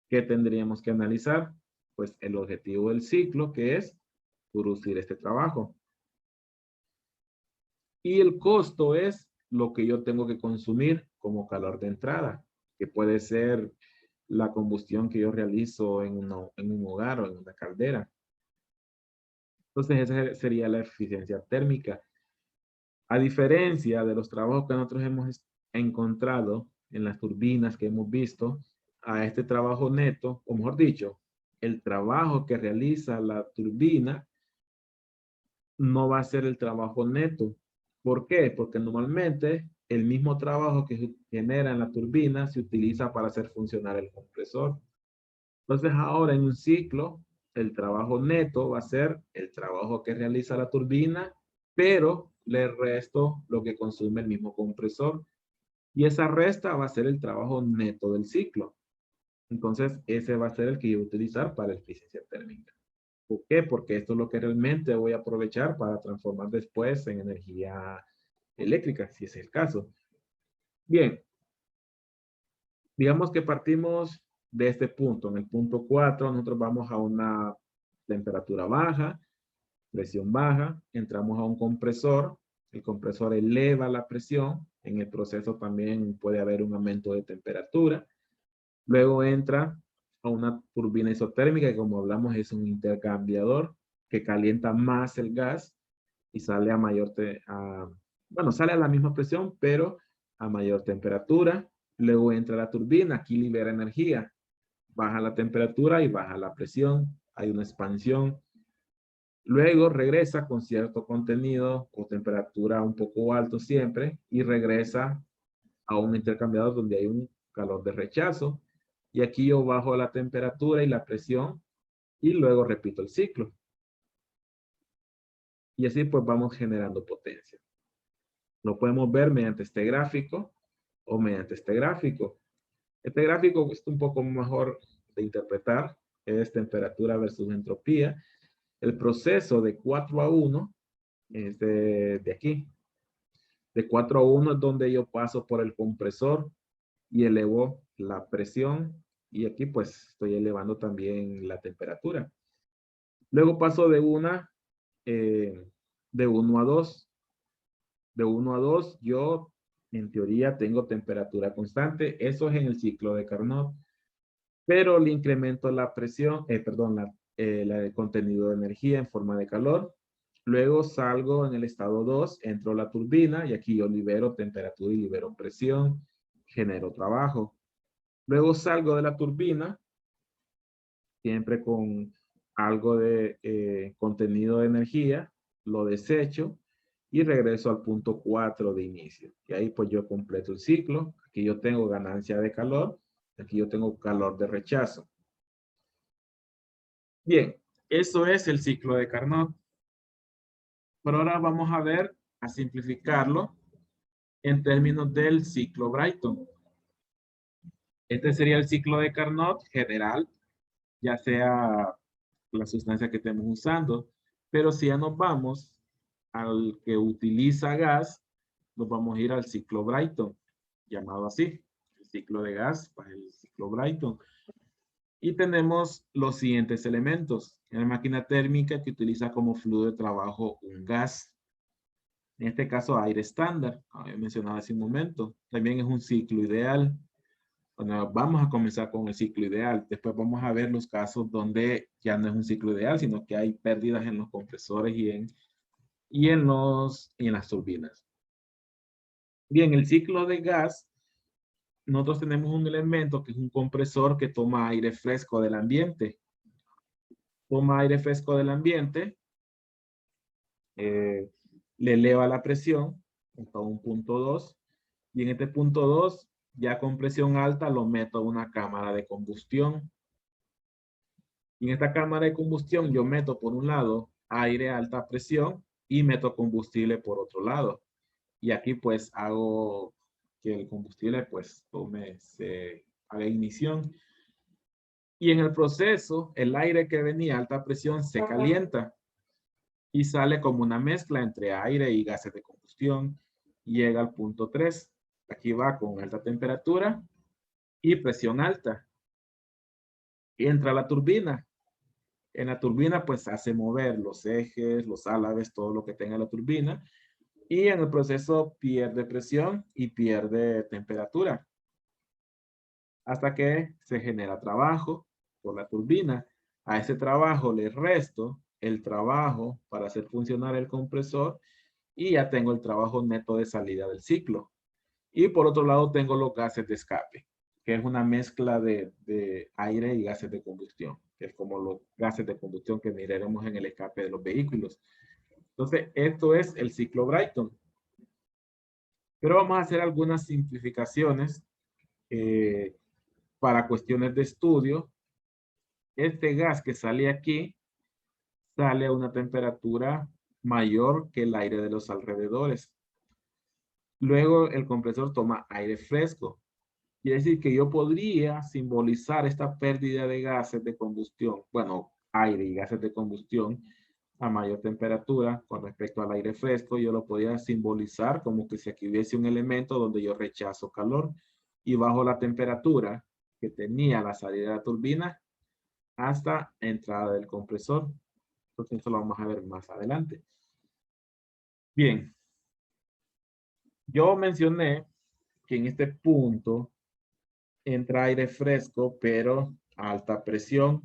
¿qué tendríamos que analizar? Pues el objetivo del ciclo, que es producir este trabajo. Y el costo es lo que yo tengo que consumir como calor de entrada, que puede ser la combustión que yo realizo en un hogar o en una caldera. Entonces, esa sería la eficiencia térmica. A diferencia de los trabajos que nosotros hemos encontrado en las turbinas que hemos visto, a este trabajo neto, o mejor dicho, el trabajo que realiza la turbina no va a ser el trabajo neto. ¿Por qué? Porque normalmente el mismo trabajo que se genera en la turbina se utiliza para hacer funcionar el compresor. Entonces ahora en un ciclo, el trabajo neto va a ser el trabajo que realiza la turbina, pero le resto lo que consume el mismo compresor. Y esa resta va a ser el trabajo neto del ciclo. Entonces ese va a ser el que yo voy a utilizar para la eficiencia térmica. ¿Por qué? Porque esto es lo que realmente voy a aprovechar para transformar después en energía eléctrica, si es el caso. Bien, digamos que partimos de este punto. En el punto 4, nosotros vamos a una temperatura baja, presión baja, entramos a un compresor, el compresor eleva la presión, en el proceso también puede haber un aumento de temperatura. Luego entra a una turbina isotérmica, que como hablamos es un intercambiador que calienta más el gas y sale a bueno, sale a la misma presión, pero a mayor temperatura. Luego entra la turbina, aquí libera energía, baja la temperatura y baja la presión, hay una expansión. Luego regresa con cierto contenido o temperatura un poco alto siempre y regresa a un intercambiador donde hay un calor de rechazo. Y aquí yo bajo la temperatura y la presión y luego repito el ciclo. Y así pues vamos generando potencia. Lo podemos ver mediante este gráfico o mediante este gráfico. Este gráfico es un poco mejor de interpretar, es temperatura versus entropía. El proceso de 4 a 1 es de aquí. De 4 a 1 es donde yo paso por el compresor y elevo la presión y aquí pues estoy elevando también la temperatura. Luego paso de 1 a 2. De 1 a 2 yo en teoría tengo temperatura constante. Eso es en el ciclo de Carnot. Pero le incremento la presión, perdón, el contenido de energía en forma de calor. Luego salgo en el estado 2, entro a la turbina y aquí yo libero temperatura y libero presión, genero trabajo. Luego salgo de la turbina, siempre con algo de contenido de energía, lo desecho y regreso al punto 4 de inicio. Y ahí pues yo completo el ciclo. Aquí yo tengo ganancia de calor, aquí yo tengo calor de rechazo. Bien, eso es el ciclo de Carnot. Pero ahora vamos a ver, a simplificarlo en términos del ciclo Brayton. Este sería el ciclo de Carnot general, ya sea la sustancia que estemos usando. Pero si ya nos vamos al que utiliza gas, nos vamos a ir al ciclo Brayton, llamado así, el ciclo de gas, pues el ciclo Brayton. Y tenemos los siguientes elementos. En la máquina térmica que utiliza como fluido de trabajo un gas. En este caso aire estándar, como había mencionado hace un momento. También es un ciclo ideal. Bueno, vamos a comenzar con el ciclo ideal. Después vamos a ver los casos donde ya no es un ciclo ideal, sino que hay pérdidas en los compresores y en las turbinas. Bien, el ciclo de gas, nosotros tenemos un elemento que es un compresor que toma aire fresco del ambiente. Toma aire fresco del ambiente, le eleva la presión hasta un punto 2 y en este punto 2 ya con presión alta lo meto a una cámara de combustión. Y en esta cámara de combustión yo meto por un lado aire a alta presión y meto combustible por otro lado. Y aquí pues hago que el combustible pues haga ignición. Y en el proceso, el aire que venía a alta presión se calienta y sale como una mezcla entre aire y gases de combustión. Llega al punto 3. Aquí va con alta temperatura y presión alta. Y entra la turbina. En la turbina pues hace mover los ejes, los álabes, todo lo que tenga la turbina. Y en el proceso pierde presión y pierde temperatura. Hasta que se genera trabajo por la turbina. A ese trabajo le resto el trabajo para hacer funcionar el compresor y ya tengo el trabajo neto de salida del ciclo. Y por otro lado tengo los gases de escape, que es una mezcla de aire y gases de combustión, que es como los gases de combustión que miraremos en el escape de los vehículos. Entonces, esto es el ciclo Brayton. Pero vamos a hacer algunas simplificaciones para cuestiones de estudio. Este gas que sale aquí sale a una temperatura mayor que el aire de los alrededores. Luego el compresor toma aire fresco. Quiere decir que yo podría simbolizar esta pérdida de gases de combustión, bueno, aire y gases de combustión a mayor temperatura con respecto al aire fresco. Yo lo podría simbolizar como que si aquí hubiese un elemento donde yo rechazo calor y bajo la temperatura que tenía la salida de la turbina hasta entrada del compresor. Entonces eso lo vamos a ver más adelante. Bien, yo mencioné que en este punto entra aire fresco, pero a alta presión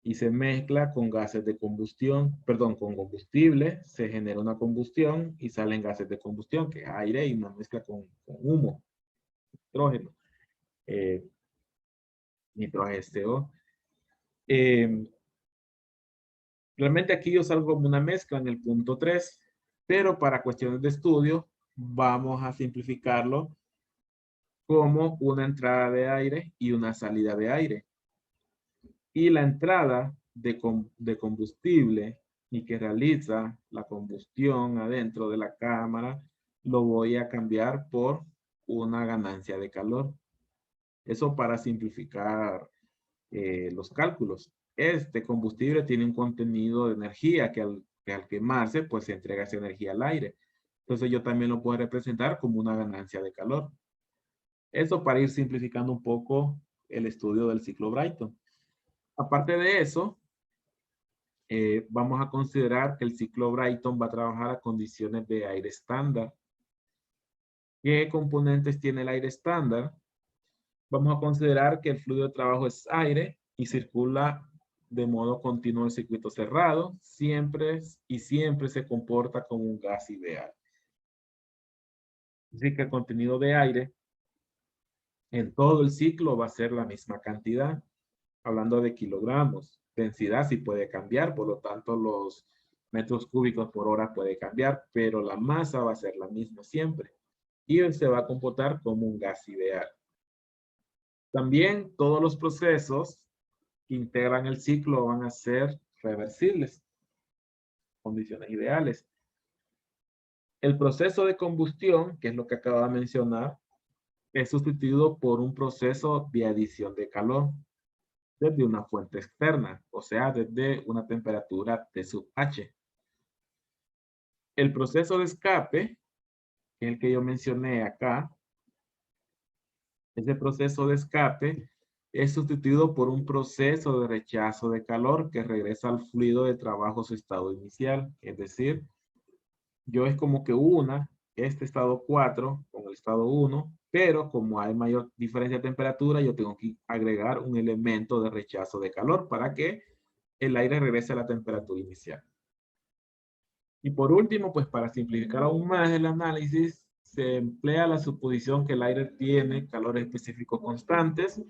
y se mezcla con gases de combustión, perdón, con combustible, se genera una combustión y salen gases de combustión, que es aire y una mezcla con humo, nitrógeno, nitrógeno. Realmente aquí yo salgo como una mezcla en el punto 3, pero para cuestiones de estudio vamos a simplificarlo como una entrada de aire y una salida de aire. Y la entrada de combustible y que realiza la combustión adentro de la cámara, lo voy a cambiar por una ganancia de calor. Eso para simplificar los cálculos. Este combustible tiene un contenido de energía que al quemarse, pues se entrega esa energía al aire. Entonces yo también lo puedo representar como una ganancia de calor. Eso para ir simplificando un poco el estudio del ciclo Brayton. Aparte de eso, vamos a considerar que el ciclo Brayton va a trabajar a condiciones de aire estándar. ¿Qué componentes tiene el aire estándar? Vamos a considerar que el fluido de trabajo es aire y circula de modo continuo en circuito cerrado, siempre se comporta como un gas ideal. Así que el contenido de aire en todo el ciclo va a ser la misma cantidad, hablando de kilogramos. Densidad sí puede cambiar, por lo tanto los metros cúbicos por hora puede cambiar, pero la masa va a ser la misma siempre. Y se va a comportar como un gas ideal. También todos los procesos que integran el ciclo van a ser reversibles, condiciones ideales. El proceso de combustión, que es lo que acabo de mencionar, es sustituido por un proceso de adición de calor desde una fuente externa, o sea, desde una temperatura T sub H. El proceso de escape, que es el que yo mencioné acá, ese proceso de escape es sustituido por un proceso de rechazo de calor que regresa al fluido de trabajo a su estado inicial. Es decir, yo es como que este estado 4 con el estado 1, pero como hay mayor diferencia de temperatura, yo tengo que agregar un elemento de rechazo de calor para que el aire regrese a la temperatura inicial. Y por último, pues para simplificar aún más el análisis, se emplea la suposición que el aire tiene calores específicos constantes,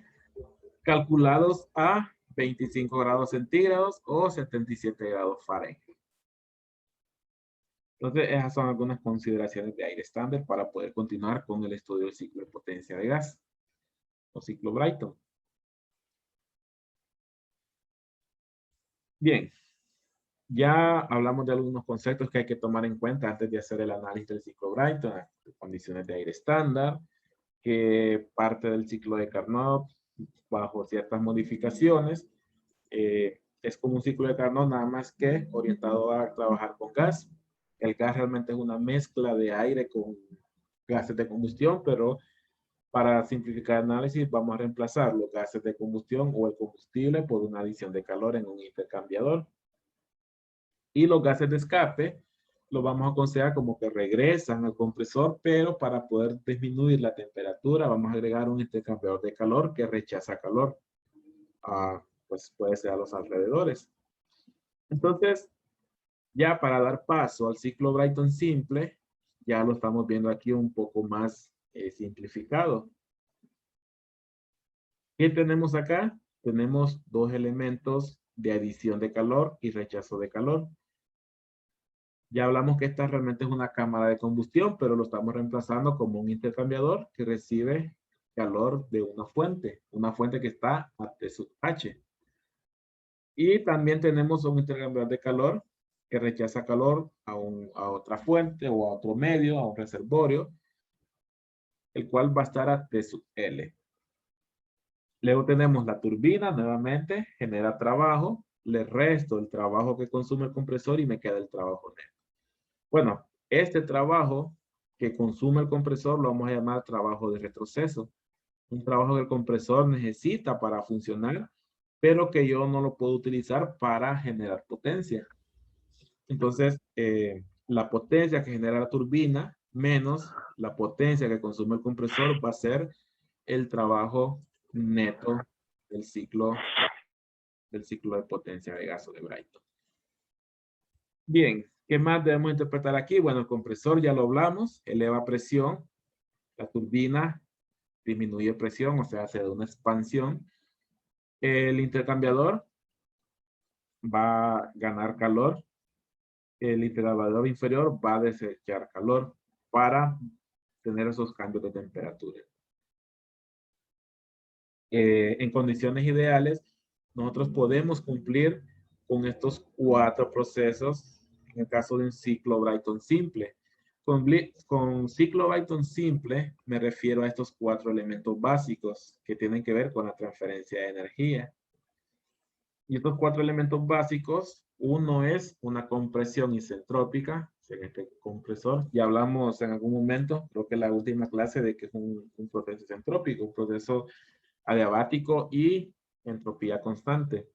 calculados a 25 grados centígrados o 77 grados Fahrenheit. Entonces, esas son algunas consideraciones de aire estándar para poder continuar con el estudio del ciclo de potencia de gas, o ciclo Brayton. Bien, ya hablamos de algunos conceptos que hay que tomar en cuenta antes de hacer el análisis del ciclo Brayton, condiciones de aire estándar, que parte del ciclo de Carnot bajo ciertas modificaciones. Es como un ciclo de Carnot, nada más que orientado a trabajar con gas. El gas realmente es una mezcla de aire con gases de combustión, pero para simplificar el análisis vamos a reemplazar los gases de combustión o el combustible por una adición de calor en un intercambiador. Y los gases de escape los vamos a considerar como que regresan al compresor, pero para poder disminuir la temperatura vamos a agregar un intercambiador de calor que rechaza calor. Pues puede ser a los alrededores. Entonces, ya para dar paso al ciclo Brayton simple, ya lo estamos viendo aquí un poco más simplificado. ¿Qué tenemos acá? Tenemos dos elementos de adición de calor y rechazo de calor. Ya hablamos que esta realmente es una cámara de combustión, pero lo estamos reemplazando como un intercambiador que recibe calor de una fuente que está a T sub H. Y también tenemos un intercambiador de calor que rechaza calor a otra fuente o a otro medio, a un reservorio, el cual va a estar a T sub L. Luego tenemos la turbina, nuevamente, genera trabajo, le resto el trabajo que consume el compresor y me queda el trabajo neto. Bueno, este trabajo que consume el compresor lo vamos a llamar trabajo de retroceso. Un trabajo que el compresor necesita para funcionar, pero que yo no lo puedo utilizar para generar potencia. Entonces, la potencia que genera la turbina menos la potencia que consume el compresor va a ser el trabajo neto del ciclo de potencia de gaso de Brayton. Bien, ¿qué más debemos interpretar aquí? Bueno, el compresor ya lo hablamos, eleva presión, la turbina disminuye presión, o sea, se da una expansión. El intercambiador va a ganar calor, el intercambiador inferior va a desechar calor para tener esos cambios de temperatura. En condiciones ideales, nosotros podemos cumplir con estos 4 procesos en el caso de un ciclo Brayton simple. Con ciclo Brayton simple me refiero a estos 4 elementos básicos que tienen que ver con la transferencia de energía. Y estos 4 elementos básicos, uno es una compresión isentrópica, en este compresor. Ya hablamos en algún momento, creo que en la última clase, de que es un proceso isentrópico, un proceso adiabático y entropía constante.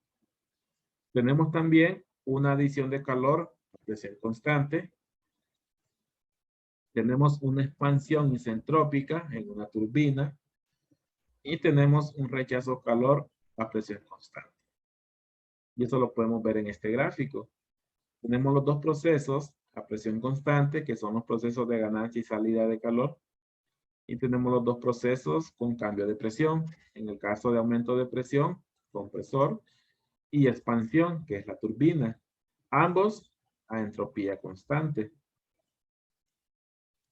Tenemos también una adición de calor a presión constante. Tenemos una expansión isentrópica en una turbina. Y tenemos un rechazo calor a presión constante. Y eso lo podemos ver en este gráfico. Tenemos los dos procesos a presión constante, que son los procesos de ganancia y salida de calor. Y tenemos los dos procesos con cambio de presión. En el caso de aumento de presión, compresor, y expansión, que es la turbina. Ambos a entropía constante.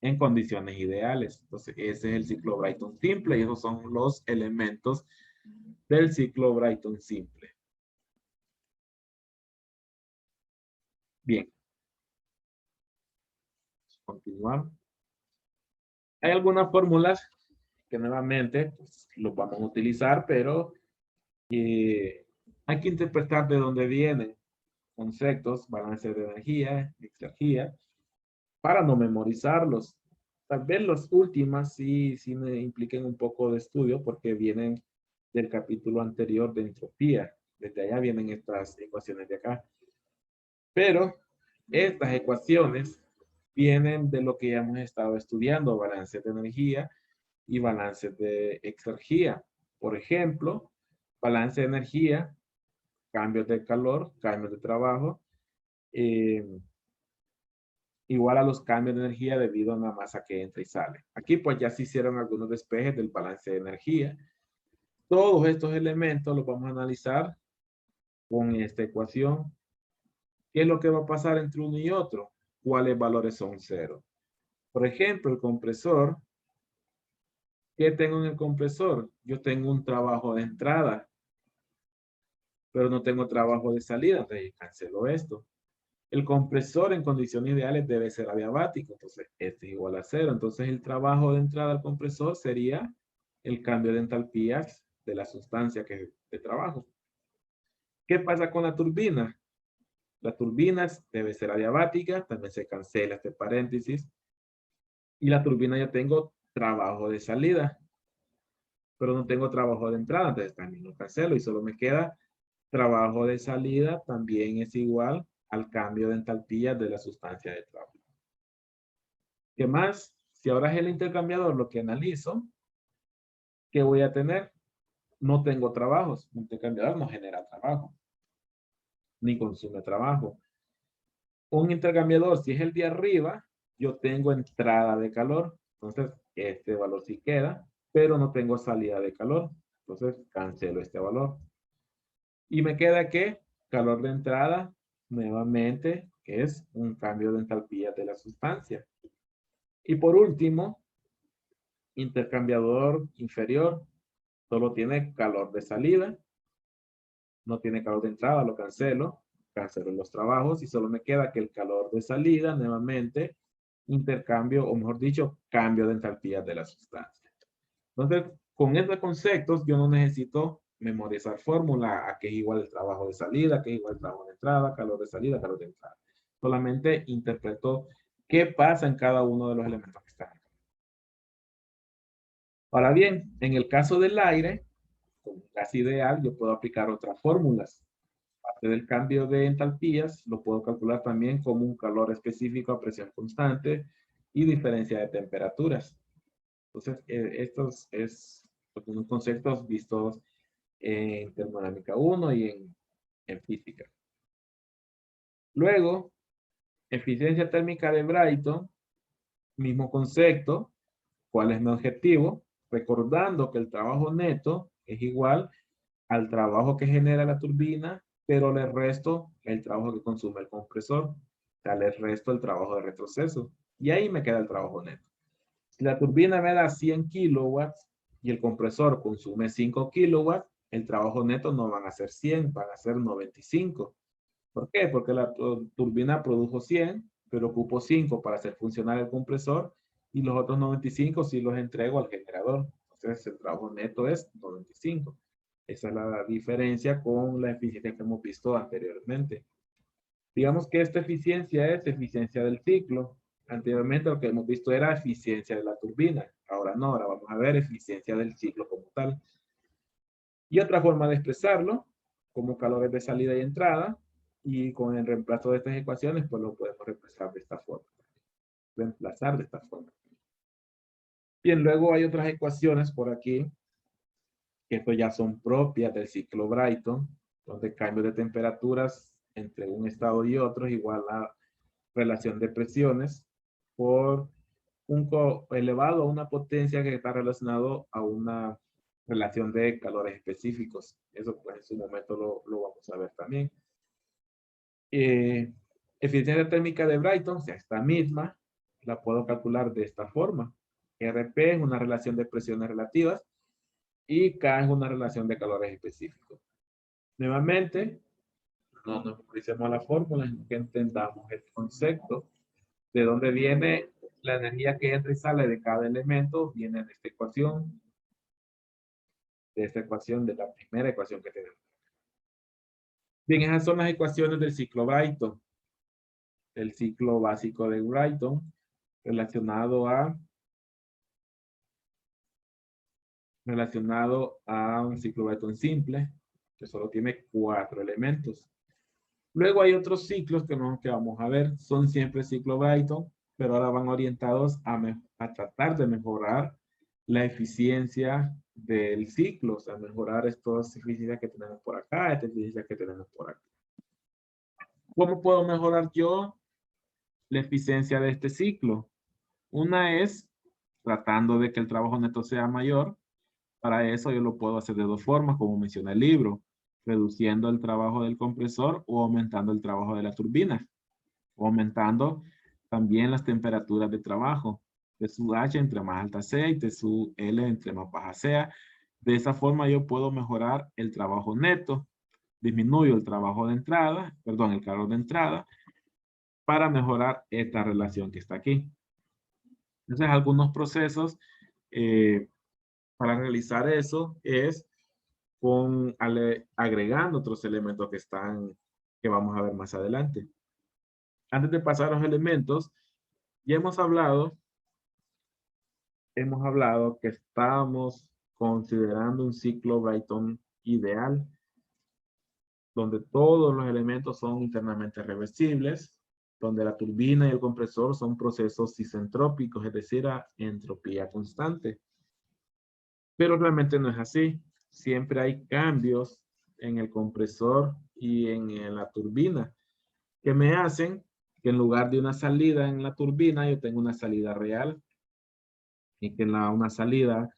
En condiciones ideales. Entonces, ese es el ciclo Brayton simple y esos son los elementos del ciclo Brayton simple. Bien. Continuar. Hay algunas fórmulas que nuevamente pues, los vamos a utilizar, pero hay que interpretar de dónde vienen conceptos, balance de energía, exergía, para no memorizarlos. Tal vez las últimas sí me impliquen un poco de estudio porque vienen del capítulo anterior de entropía. Desde allá vienen estas ecuaciones de acá. Pero estas ecuaciones vienen de lo que ya hemos estado estudiando, balance de energía y balance de exergía. Por ejemplo, balance de energía, cambios de calor, cambios de trabajo, igual a los cambios de energía debido a la masa que entra y sale. Aquí pues ya se hicieron algunos despejes del balance de energía. Todos estos elementos los vamos a analizar con esta ecuación. ¿Qué es lo que va a pasar entre uno y otro? ¿Cuáles valores son cero? Por ejemplo, el compresor. ¿Qué tengo en el compresor? Yo tengo un trabajo de entrada, pero no tengo trabajo de salida. Entonces cancelo esto. El compresor en condiciones ideales debe ser adiabático, entonces este es igual a 0. Entonces el trabajo de entrada al compresor sería el cambio de entalpías de la sustancia de trabajo. ¿Qué pasa con la turbina? La turbina debe ser adiabática, también se cancela este paréntesis. Y la turbina ya tengo trabajo de salida, pero no tengo trabajo de entrada, entonces también lo cancelo y solo me queda trabajo de salida, también es igual al cambio de entalpía de la sustancia de trabajo. ¿Qué más? Si ahora es el intercambiador lo que analizo, ¿qué voy a tener? No tengo trabajos. El intercambiador no genera trabajo, ni consume trabajo. Un intercambiador, si es el de arriba, yo tengo entrada de calor. Entonces, este valor sí queda, pero no tengo salida de calor. Entonces, cancelo este valor. Y me queda que calor de entrada, nuevamente, es un cambio de entalpía de la sustancia. Y por último, intercambiador inferior, solo tiene calor de salida, no tiene calor de entrada, lo cancelo los trabajos y solo me queda que el calor de salida, nuevamente, intercambio, o mejor dicho, cambio de entalpía de la sustancia. Entonces, con estos conceptos, yo no necesito memorizar fórmula a que es igual el trabajo de salida, que es igual el trabajo de entrada, calor de salida, calor de entrada. Solamente interpreto qué pasa en cada uno de los elementos que están aquí. Ahora bien, en el caso del aire, como gas ideal, yo puedo aplicar otras fórmulas. Parte del cambio de entalpías lo puedo calcular también como un calor específico a presión constante y diferencia de temperaturas. Entonces, estos es unos conceptos vistos en termodinámica 1 y en física. Luego, eficiencia térmica de Brighton, mismo concepto. ¿Cuál es mi objetivo? Recordando que el trabajo neto es igual al trabajo que genera la turbina, pero le resto el trabajo que consume el compresor. O sea, le resto el trabajo de retroceso. Y ahí me queda el trabajo neto. Si la turbina me da 100 kilowatts y el compresor consume 5 kilowatts, el trabajo neto no van a ser 100, van a ser 95. ¿Por qué? Porque la turbina produjo 100, pero ocupo 5 para hacer funcionar el compresor y los otros 95 sí los entrego al generador. Entonces el trabajo neto es 95. Esa es la diferencia con la eficiencia que hemos visto anteriormente. Digamos que esta eficiencia es eficiencia del ciclo. Anteriormente lo que hemos visto era eficiencia de la turbina. Ahora no, ahora vamos a ver eficiencia del ciclo como tal. Y otra forma de expresarlo, como calores de salida y entrada, y con el reemplazo de estas ecuaciones, pues lo podemos reemplazar de esta forma. Reemplazar de esta forma. Bien, luego hay otras ecuaciones por aquí, que esto ya son propias del ciclo Brighton, donde cambio de temperaturas entre un estado y otro es igual a relación de presiones por un elevado a una potencia que está relacionado a una relación de calores específicos. Eso pues en su momento lo vamos a ver también. Eficiencia térmica de Brighton, o sea, esta misma, la puedo calcular de esta forma. RP es una relación de presiones relativas y K es una relación de calores específicos. Nuevamente, no nos memoricemos la fórmula, sino que entendamos el concepto de dónde viene la energía que entra y sale de cada elemento, viene de esta ecuación, de la primera ecuación que tenemos. Bien, esas son las ecuaciones del ciclo Brighton, el ciclo básico de Brighton, relacionado a un ciclo Brighton simple, que solo tiene 4 elementos. Luego hay otros ciclos que vamos a ver, son siempre ciclo Brighton, pero ahora van orientados a tratar de mejorar la eficiencia del ciclo, o sea, mejorar estas eficiencias que tenemos por acá, esta eficiencia que tenemos por acá. ¿Cómo puedo mejorar yo la eficiencia de este ciclo? Una es tratando de que el trabajo neto sea mayor. Para eso yo lo puedo hacer de dos formas, como menciona el libro, reduciendo el trabajo del compresor o aumentando el trabajo de la turbina, o aumentando también las temperaturas de trabajo. T sub H entre más alta sea y T sub L entre más baja sea. De esa forma yo puedo mejorar el trabajo neto, disminuyo el trabajo de entrada, perdón, el calor de entrada, para mejorar esta relación que está aquí. Entonces, algunos procesos para realizar eso es agregando otros elementos que vamos a ver más adelante. Antes de pasar a los elementos, ya hemos hablado que estamos considerando un ciclo Brayton ideal, donde todos los elementos son internamente reversibles, donde la turbina y el compresor son procesos isentrópicos, es decir, a entropía constante. Pero realmente no es así. Siempre hay cambios en el compresor y en la turbina que me hacen que en lugar de una salida en la turbina, yo tengo una salida real y que una salida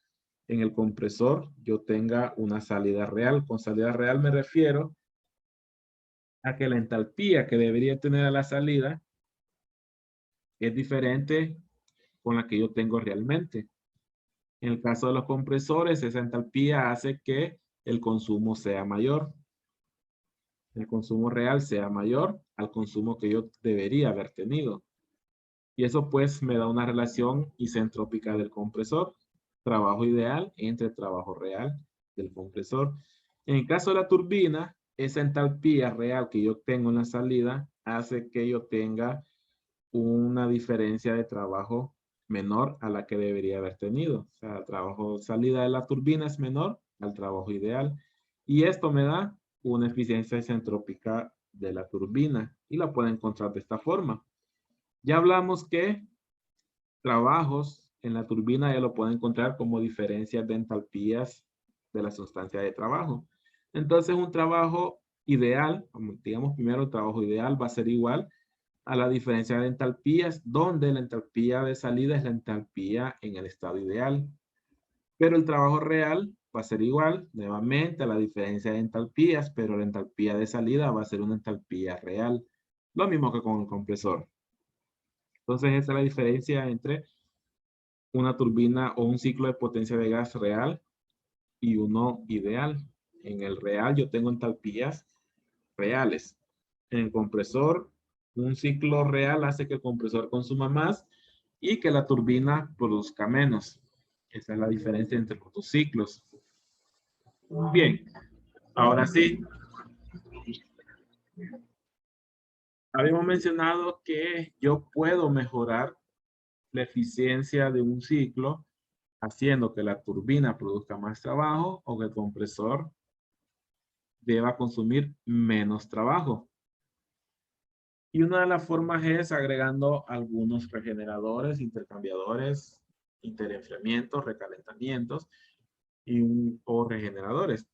en el compresor, yo tenga una salida real. Con salida real me refiero a que la entalpía que debería tener a la salida es diferente con la que yo tengo realmente. En el caso de los compresores, esa entalpía hace que el consumo sea mayor. El consumo real sea mayor al consumo que yo debería haber tenido. Y eso pues me da una relación isentrópica del compresor. Trabajo ideal entre trabajo real del compresor. En el caso de la turbina, esa entalpía real que yo tengo en la salida hace que yo tenga una diferencia de trabajo menor a la que debería haber tenido. O sea, el trabajo salida de la turbina es menor al trabajo ideal. Y esto me da una eficiencia isentrópica de la turbina. Y la puedo encontrar de esta forma. Ya hablamos que trabajos en la turbina ya lo pueden encontrar como diferencias de entalpías de la sustancia de trabajo. Entonces, un trabajo ideal, digamos primero el trabajo ideal va a ser igual a la diferencia de entalpías, donde la entalpía de salida es la entalpía en el estado ideal. Pero el trabajo real va a ser igual, nuevamente, a la diferencia de entalpías, pero la entalpía de salida va a ser una entalpía real. Lo mismo que con el compresor. Entonces, esa es la diferencia entre una turbina o un ciclo de potencia de gas real y uno ideal. En el real yo tengo entalpías reales. En el compresor, un ciclo real hace que el compresor consuma más y que la turbina produzca menos. Esa es la diferencia entre los dos ciclos. Bien, ahora sí. Habíamos mencionado que yo puedo mejorar la eficiencia de un ciclo haciendo que la turbina produzca más trabajo o que el compresor deba consumir menos trabajo. Y una de las formas es agregando algunos regeneradores, intercambiadores, interenfriamientos, recalentamientos o regeneradores.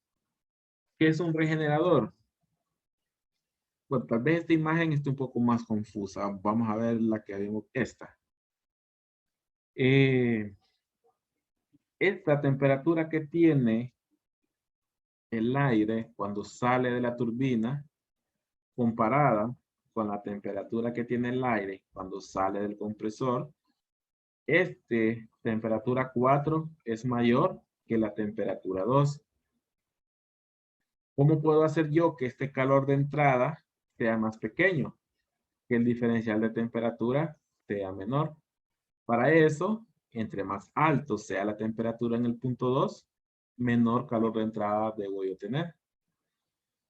¿Qué es un regenerador? Bueno, tal vez esta imagen esté un poco más confusa. Vamos a ver la que vimos, esta. Esta temperatura que tiene el aire cuando sale de la turbina, comparada con la temperatura que tiene el aire cuando sale del compresor, temperatura 4 es mayor que la temperatura 2. ¿Cómo puedo hacer yo que este calor de entrada sea más pequeño? Que el diferencial de temperatura sea menor. Para eso, entre más alto sea la temperatura en el punto 2, menor calor de entrada debo yo tener.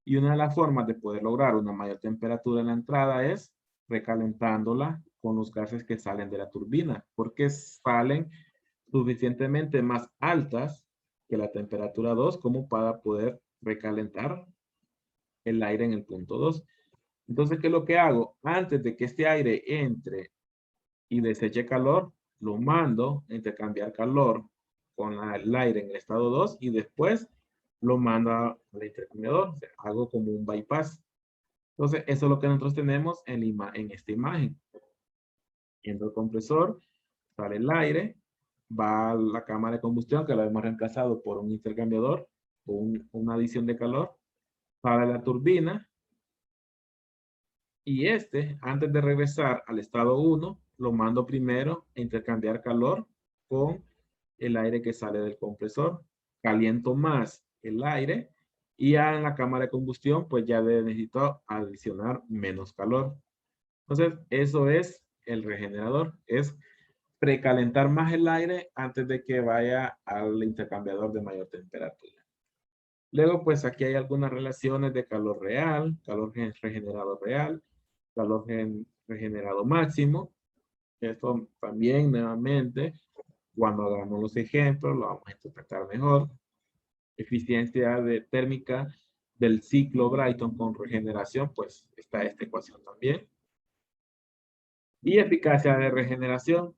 Y una de las formas de poder lograr una mayor temperatura en la entrada es recalentándola con los gases que salen de la turbina, porque salen suficientemente más altas que la temperatura 2 como para poder recalentar el aire en el punto 2. Entonces, ¿qué es lo que hago? Antes de que este aire entre y deseche calor, lo mando a intercambiar calor con el aire en el estado 2 y después lo mando al intercambiador. O sea, hago como un bypass. Entonces, eso es lo que nosotros tenemos en esta imagen. Entra el compresor, sale el aire, va a la cámara de combustión, que lo hemos reemplazado por un intercambiador o una adición de calor, sale la turbina, y antes de regresar al estado 1, lo mando primero a intercambiar calor con el aire que sale del compresor. Caliento más el aire y ya en la cámara de combustión, pues ya necesito adicionar menos calor. Entonces, eso es el regenerador, es precalentar más el aire antes de que vaya al intercambiador de mayor temperatura. Luego, pues aquí hay algunas relaciones de calor real, calor regenerado real, calor regenerado máximo. Esto también, nuevamente, cuando hagamos los ejemplos, lo vamos a interpretar mejor. Eficiencia térmica del ciclo Brayton con regeneración, pues está esta ecuación también. Y eficacia de regeneración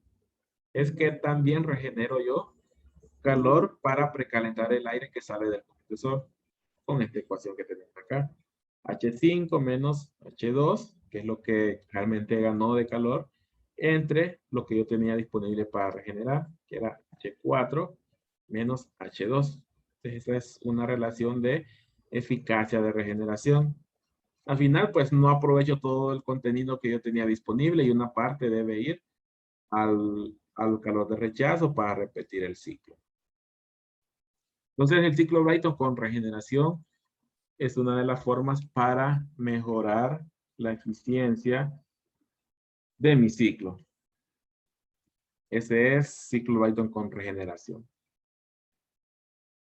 es que también regenero yo calor para precalentar el aire que sale del compresor con esta ecuación que tenemos acá. H5 menos H2, que es lo que realmente ganó de calor, entre lo que yo tenía disponible para regenerar, que era H4 menos H2. Entonces, esa es una relación de eficacia de regeneración. Al final, pues no aprovecho todo el contenido que yo tenía disponible y una parte debe ir al calor de rechazo para repetir el ciclo. Entonces, el ciclo Brayton con regeneración es una de las formas para mejorar la eficiencia de mi ciclo. Ese es ciclo Brayton con regeneración.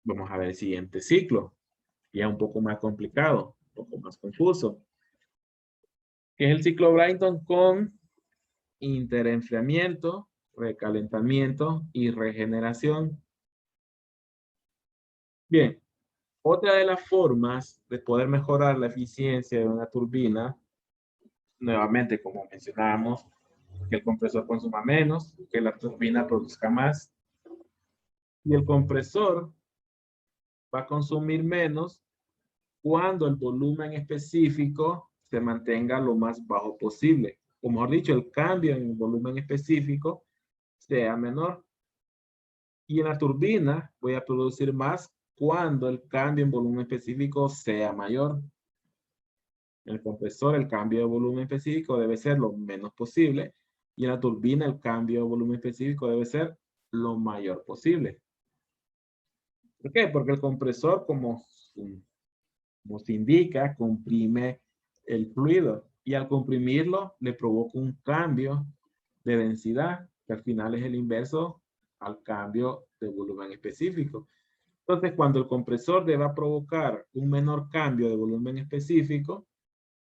Vamos a ver el siguiente ciclo. Ya un poco más complicado, un poco más confuso. Que es el ciclo Brayton con interenfriamiento, recalentamiento y regeneración. Bien, otra de las formas de poder mejorar la eficiencia de una turbina, nuevamente como mencionábamos, que el compresor consuma menos, que la turbina produzca más. Y el compresor va a consumir menos cuando el volumen específico se mantenga lo más bajo posible. O mejor dicho, el cambio en el volumen específico sea menor. Y en la turbina voy a producir más cuando el cambio en volumen específico sea mayor. En el compresor el cambio de volumen específico debe ser lo menos posible y en la turbina el cambio de volumen específico debe ser lo mayor posible. ¿Por qué? Porque el compresor, como se indica, comprime el fluido y al comprimirlo le provoca un cambio de densidad, que al final es el inverso al cambio de volumen específico. Entonces, cuando el compresor deba provocar un menor cambio de volumen específico,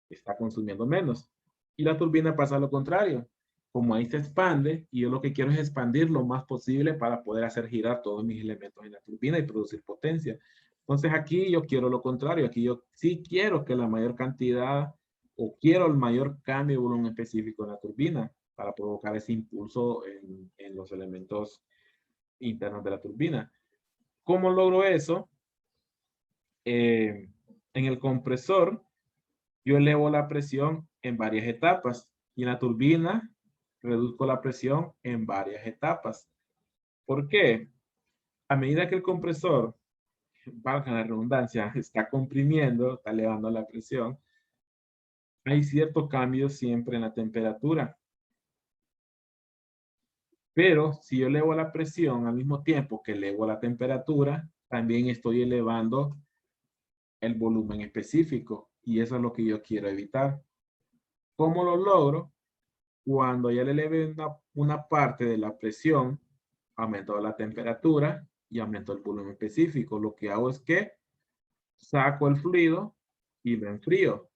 está consumiendo menos. Y la turbina pasa lo contrario. Como ahí se expande, y yo lo que quiero es expandir lo más posible para poder hacer girar todos mis elementos en la turbina y producir potencia. Entonces aquí yo quiero lo contrario. Aquí yo sí quiero que la mayor cantidad o quiero el mayor cambio de volumen específico en la turbina para provocar ese impulso en los elementos internos de la turbina. ¿Cómo logro eso? En el compresor, yo elevo la presión en varias etapas y en la turbina reduzco la presión en varias etapas. ¿Por qué? A medida que el compresor, valga la redundancia, está comprimiendo, está elevando la presión, hay cierto cambio siempre en la temperatura. Pero si yo elevo la presión al mismo tiempo que elevo la temperatura, también estoy elevando el volumen específico y eso es lo que yo quiero evitar. ¿Cómo lo logro? Cuando ya le eleve una parte de la presión, aumento la temperatura y aumento el volumen específico. Lo que hago es que saco el fluido y lo enfrío.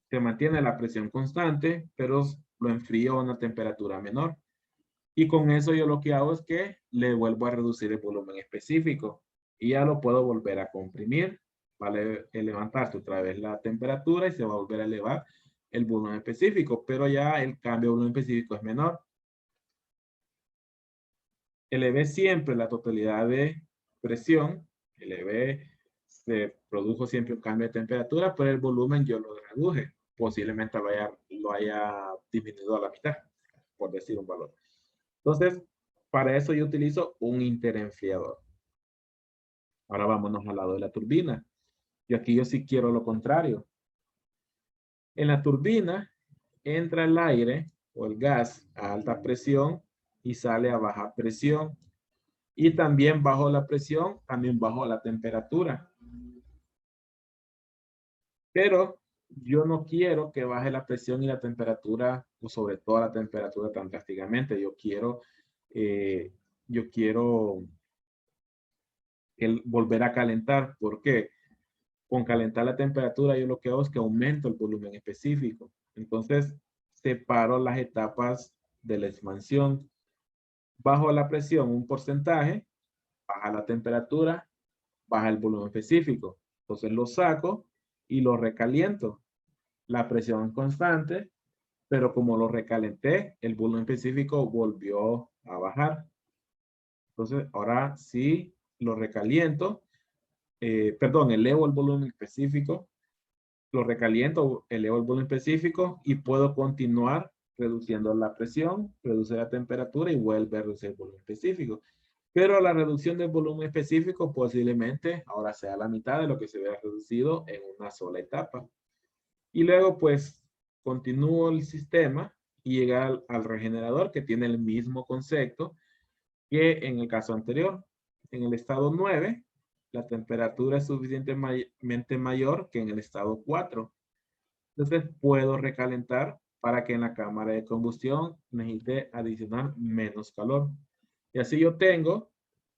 Se mantiene la presión constante, pero lo enfrío a una temperatura menor. Y con eso yo lo que hago es que le vuelvo a reducir el volumen específico y ya lo puedo volver a comprimir. Vale, levantarse otra vez la temperatura y se va a volver a elevar el volumen específico, pero ya el cambio de volumen específico es menor. Elevé siempre la totalidad de presión, elevé, se produjo siempre un cambio de temperatura, pero el volumen yo lo reduje. Posiblemente lo haya disminuido a la mitad, por decir un valor. Entonces, para eso yo utilizo un interenfriador. Ahora vámonos al lado de la turbina. Y aquí yo sí quiero lo contrario. En la turbina entra el aire o el gas a alta presión y sale a baja presión. Y también bajo la presión, también bajo la temperatura. Pero yo no quiero que baje la presión y la temperatura, o sobre todo la temperatura tan drásticamente. Eh, yo quiero volver a calentar. ¿Por qué? Con calentar la temperatura, yo lo que hago es que aumento el volumen específico. Entonces, separo las etapas de la expansión. Bajo la presión un porcentaje, baja la temperatura, baja el volumen específico. Entonces lo saco y lo recaliento. La presión constante, pero como lo recalenté, el volumen específico volvió a bajar. Entonces ahora sí lo recaliento, perdón, elevo el volumen específico, lo recaliento, elevo el volumen específico y puedo continuar reduciendo la presión, reduce la temperatura y vuelve a reducir el volumen específico. Pero la reducción del volumen específico posiblemente ahora sea la mitad de lo que se hubiera reducido en una sola etapa. Y luego pues continúo el sistema y llega al regenerador que tiene el mismo concepto que en el caso anterior. En el estado 9, la temperatura es suficientemente mayor que en el estado 4. Entonces puedo recalentar para que en la cámara de combustión necesite adicionar menos calor. Y así yo tengo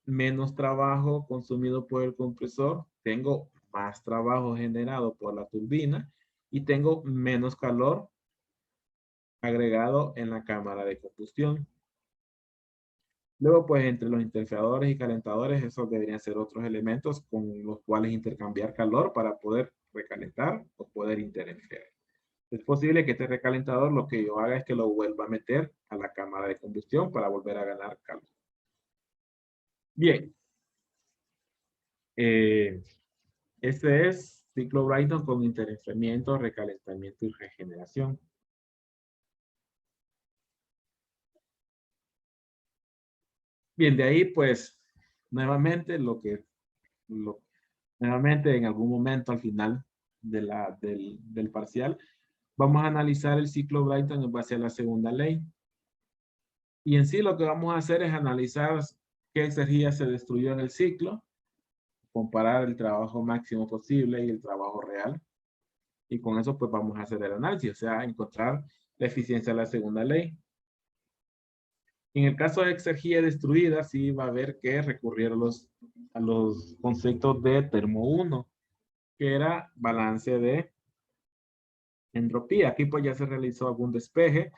menos trabajo consumido por el compresor, tengo más trabajo generado por la turbina y tengo menos calor agregado en la cámara de combustión. Luego, pues entre los interferadores y calentadores, esos deberían ser otros elementos con los cuales intercambiar calor para poder recalentar o poder interferir. Es posible que este recalentador lo que yo haga es que lo vuelva a meter a la cámara de combustión para volver a ganar calor. Bien. Este es ciclo Brayton con interferimiento, recalentamiento y regeneración. Bien, de ahí pues nuevamente nuevamente en algún momento al final del parcial vamos a analizar el ciclo Brayton en base a la segunda ley. Y en sí lo que vamos a hacer es analizar qué energía se destruyó en el ciclo, comparar el trabajo máximo posible y el trabajo real. Y con eso pues vamos a hacer el análisis, o sea, encontrar la eficiencia de la segunda ley. En el caso de exergía destruida, sí va a haber que recurrir a los conceptos de termo 1, que era balance de entropía. Aquí pues ya se realizó algún despeje.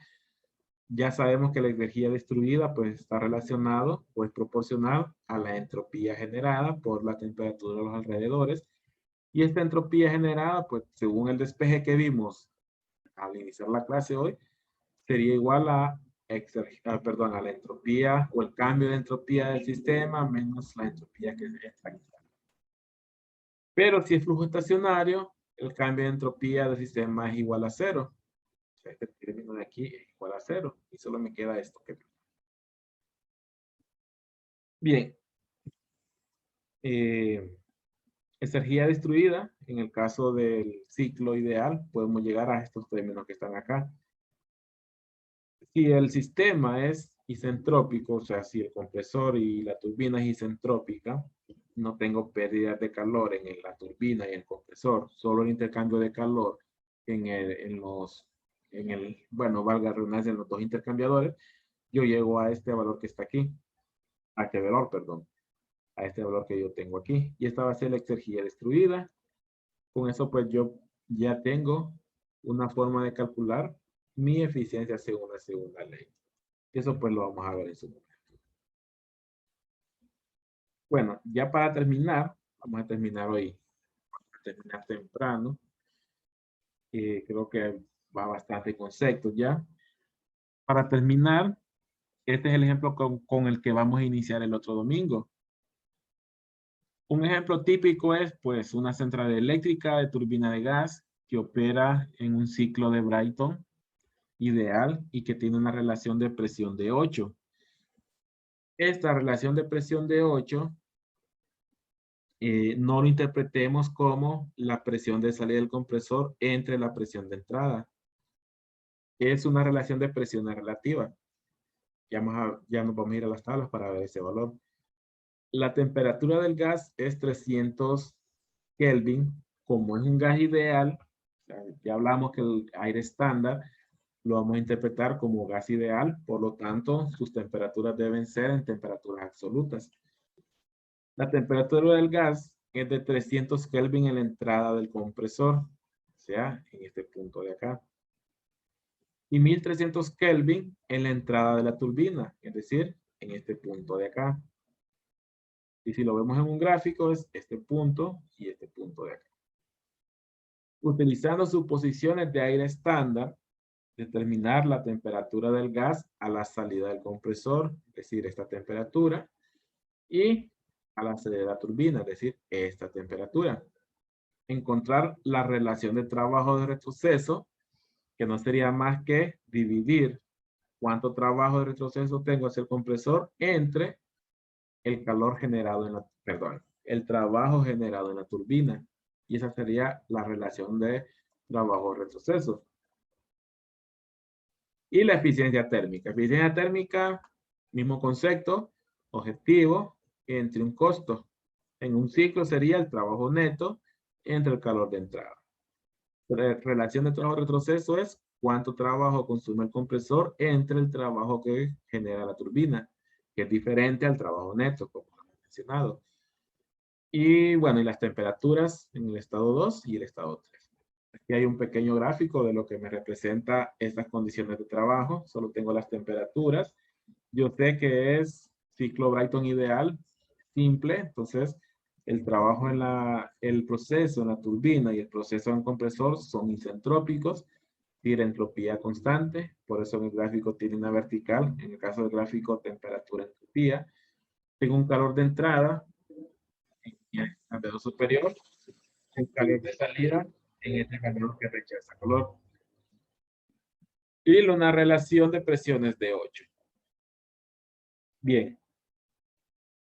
Ya sabemos que la energía destruida pues está relacionado o es proporcional a la entropía generada por la temperatura de los alrededores. Y esta entropía generada pues según el despeje que vimos al iniciar la clase hoy, sería igual a a la entropía o el cambio de entropía del sistema menos la entropía que está aquí. Pero si es flujo estacionario, el cambio de entropía del sistema es igual a 0. O sea, este término de aquí es igual a 0. Y solo me queda esto. Bien. Energía destruida, en el caso del ciclo ideal, podemos llegar a estos términos que están acá. Si el sistema es isentrópico, o sea, si el compresor y la turbina es isentrópica, no tengo pérdida de calor en la turbina y el compresor, solo el intercambio de calor bueno, valga la redundancia, en los dos intercambiadores, yo llego a este valor que está aquí, a este valor, perdón, a este valor que yo tengo aquí. Y esta va a ser la energía destruida. Con eso, pues yo ya tengo una forma de calcular mi eficiencia según la segunda ley. Eso pues lo vamos a ver en su momento. Bueno, ya para terminar, vamos a terminar hoy. Vamos a terminar temprano. Creo que va bastante en conceptos ya. Para terminar, este es el ejemplo con el que vamos a iniciar el otro domingo. Un ejemplo típico es pues una central eléctrica de turbina de gas que opera en un ciclo de Brayton ideal y que tiene una relación de presión de 8. Esta relación de presión de 8 no lo interpretemos como la presión de salida del compresor entre la presión de entrada. Es una relación de presiones relativa. Ya nos vamos a ir a las tablas para ver ese valor. La temperatura del gas es 300 Kelvin. Como es un gas ideal, sea, ya hablamos que el aire estándar lo vamos a interpretar como gas ideal, por lo tanto, sus temperaturas deben ser en temperaturas absolutas. La temperatura del gas es de 300 Kelvin en la entrada del compresor, o sea, en este punto de acá. Y 1300 Kelvin en la entrada de la turbina, es decir, en este punto de acá. Y si lo vemos en un gráfico, es este punto y este punto de acá. Utilizando suposiciones de aire estándar, determinar la temperatura del gas a la salida del compresor, es decir, esta temperatura, y a la salida de la turbina, es decir, esta temperatura. Encontrar la relación de trabajo de retroceso, que no sería más que dividir cuánto trabajo de retroceso tengo hacia el compresor entre el calor generado en la, perdón, el trabajo generado en la turbina. Y esa sería la relación de trabajo-retroceso. Y la eficiencia térmica. Eficiencia térmica, mismo concepto, objetivo, entre un costo. En un ciclo sería el trabajo neto entre el calor de entrada. La relación de trabajo-retroceso es cuánto trabajo consume el compresor entre el trabajo que genera la turbina, que es diferente al trabajo neto, como lo hemos mencionado. Y bueno, y las temperaturas en el estado 2 y el estado 3. Aquí hay un pequeño gráfico de lo que me representa estas condiciones de trabajo. Solo tengo las temperaturas. Yo sé que es ciclo Brayton ideal, simple. Entonces, el trabajo en el proceso en la turbina y el proceso en el compresor son isentrópicos, tiene entropía constante. Por eso en el gráfico tiene una vertical. En el caso del gráfico, temperatura-entropía. Tengo un calor de entrada en el dedo superior, el calor de salida en este calor que rechaza calor. Y una relación de presiones de 8. Bien,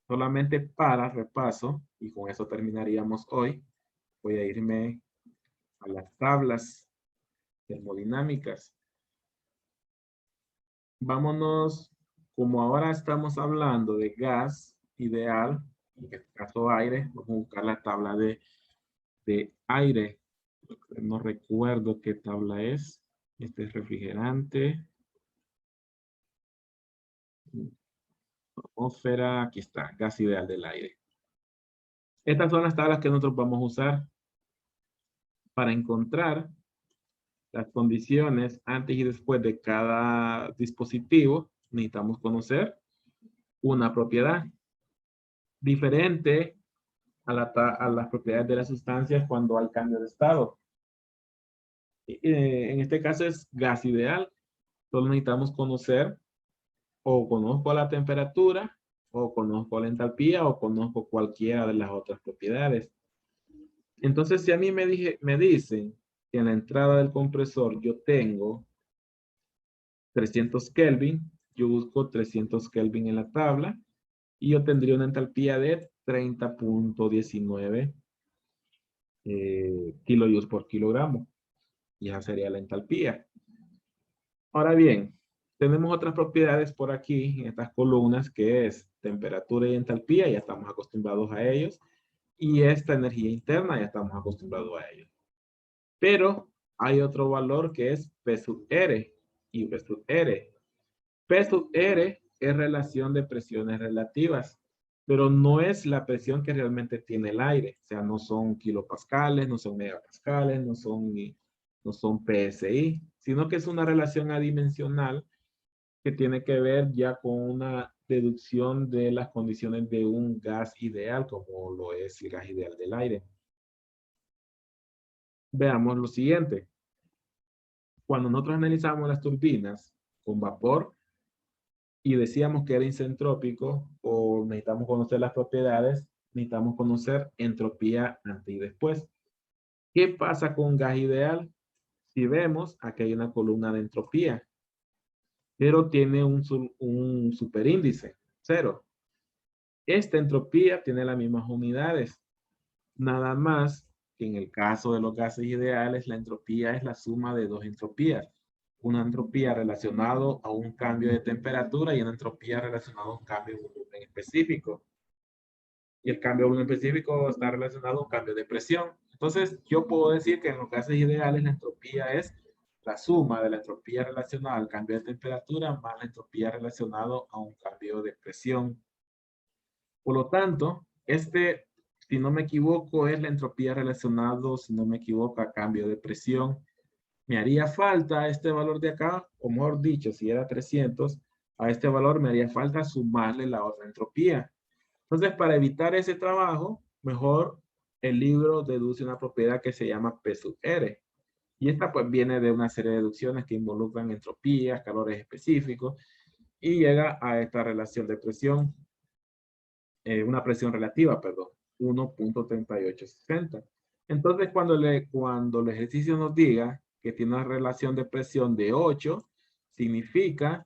solamente para repaso, y con eso terminaríamos hoy, voy a irme a las tablas termodinámicas. Vámonos, como ahora estamos hablando de gas ideal, en este caso aire, vamos a buscar la tabla de aire. No recuerdo qué tabla es. Este es refrigerante. Atmósfera, aquí está, gas ideal del aire. Estas son las tablas que nosotros vamos a usar para encontrar las condiciones antes y después de cada dispositivo. Necesitamos conocer una propiedad diferente a las propiedades de las sustancias cuando hay cambio de estado. En este caso es gas ideal. Solo necesitamos conocer o conozco la temperatura, o conozco la entalpía, o conozco cualquiera de las otras propiedades. Entonces, si a mí me dicen que en la entrada del compresor yo tengo 300 Kelvin, yo busco 300 Kelvin en la tabla, y yo tendría una entalpía de 30.19 kilojoules por kilogramo. Y esa sería la entalpía. Ahora bien, tenemos otras propiedades por aquí en estas columnas que es temperatura y entalpía, ya estamos acostumbrados a ellos. Y esta energía interna ya estamos acostumbrados a ellos. Pero hay otro valor que es P sub R y V sub R. P sub R es relación de presiones relativas, pero no es la presión que realmente tiene el aire. O sea, no son kilopascales, no son megapascales, no son PSI, sino que es una relación adimensional que tiene que ver ya con una deducción de las condiciones de un gas ideal, como lo es el gas ideal del aire. Veamos lo siguiente. Cuando nosotros analizamos las turbinas con vapor y decíamos que era isentrópico o necesitamos conocer las propiedades, necesitamos conocer entropía antes y después. ¿Qué pasa con gas ideal? Si vemos, aquí hay una columna de entropía, pero tiene un superíndice, 0. Esta entropía tiene las mismas unidades. Nada más que en el caso de los gases ideales, la entropía es la suma de dos entropías. Una entropía relacionada a un cambio de temperatura y una entropía relacionada a un cambio de volumen específico. y el cambio de volumen específico está relacionado a un cambio de presión. Entonces, yo puedo decir que en los gases ideales la entropía es la suma de la entropía relacionada al cambio de temperatura más la entropía relacionada a un cambio de presión. Por lo tanto, si no me equivoco, es la entropía relacionada, si no me equivoco, a cambio de presión. Me haría falta este valor de acá, o mejor dicho, si era 300, a este valor me haría falta sumarle la otra entropía. Entonces, para evitar ese trabajo, mejor el libro deduce una propiedad que se llama P sub R. Y esta pues viene de una serie de deducciones que involucran entropías, calores específicos, y llega a esta relación de presión, una presión relativa, perdón, 1.3860. Entonces, cuando el ejercicio nos diga que tiene una relación de presión de 8, significa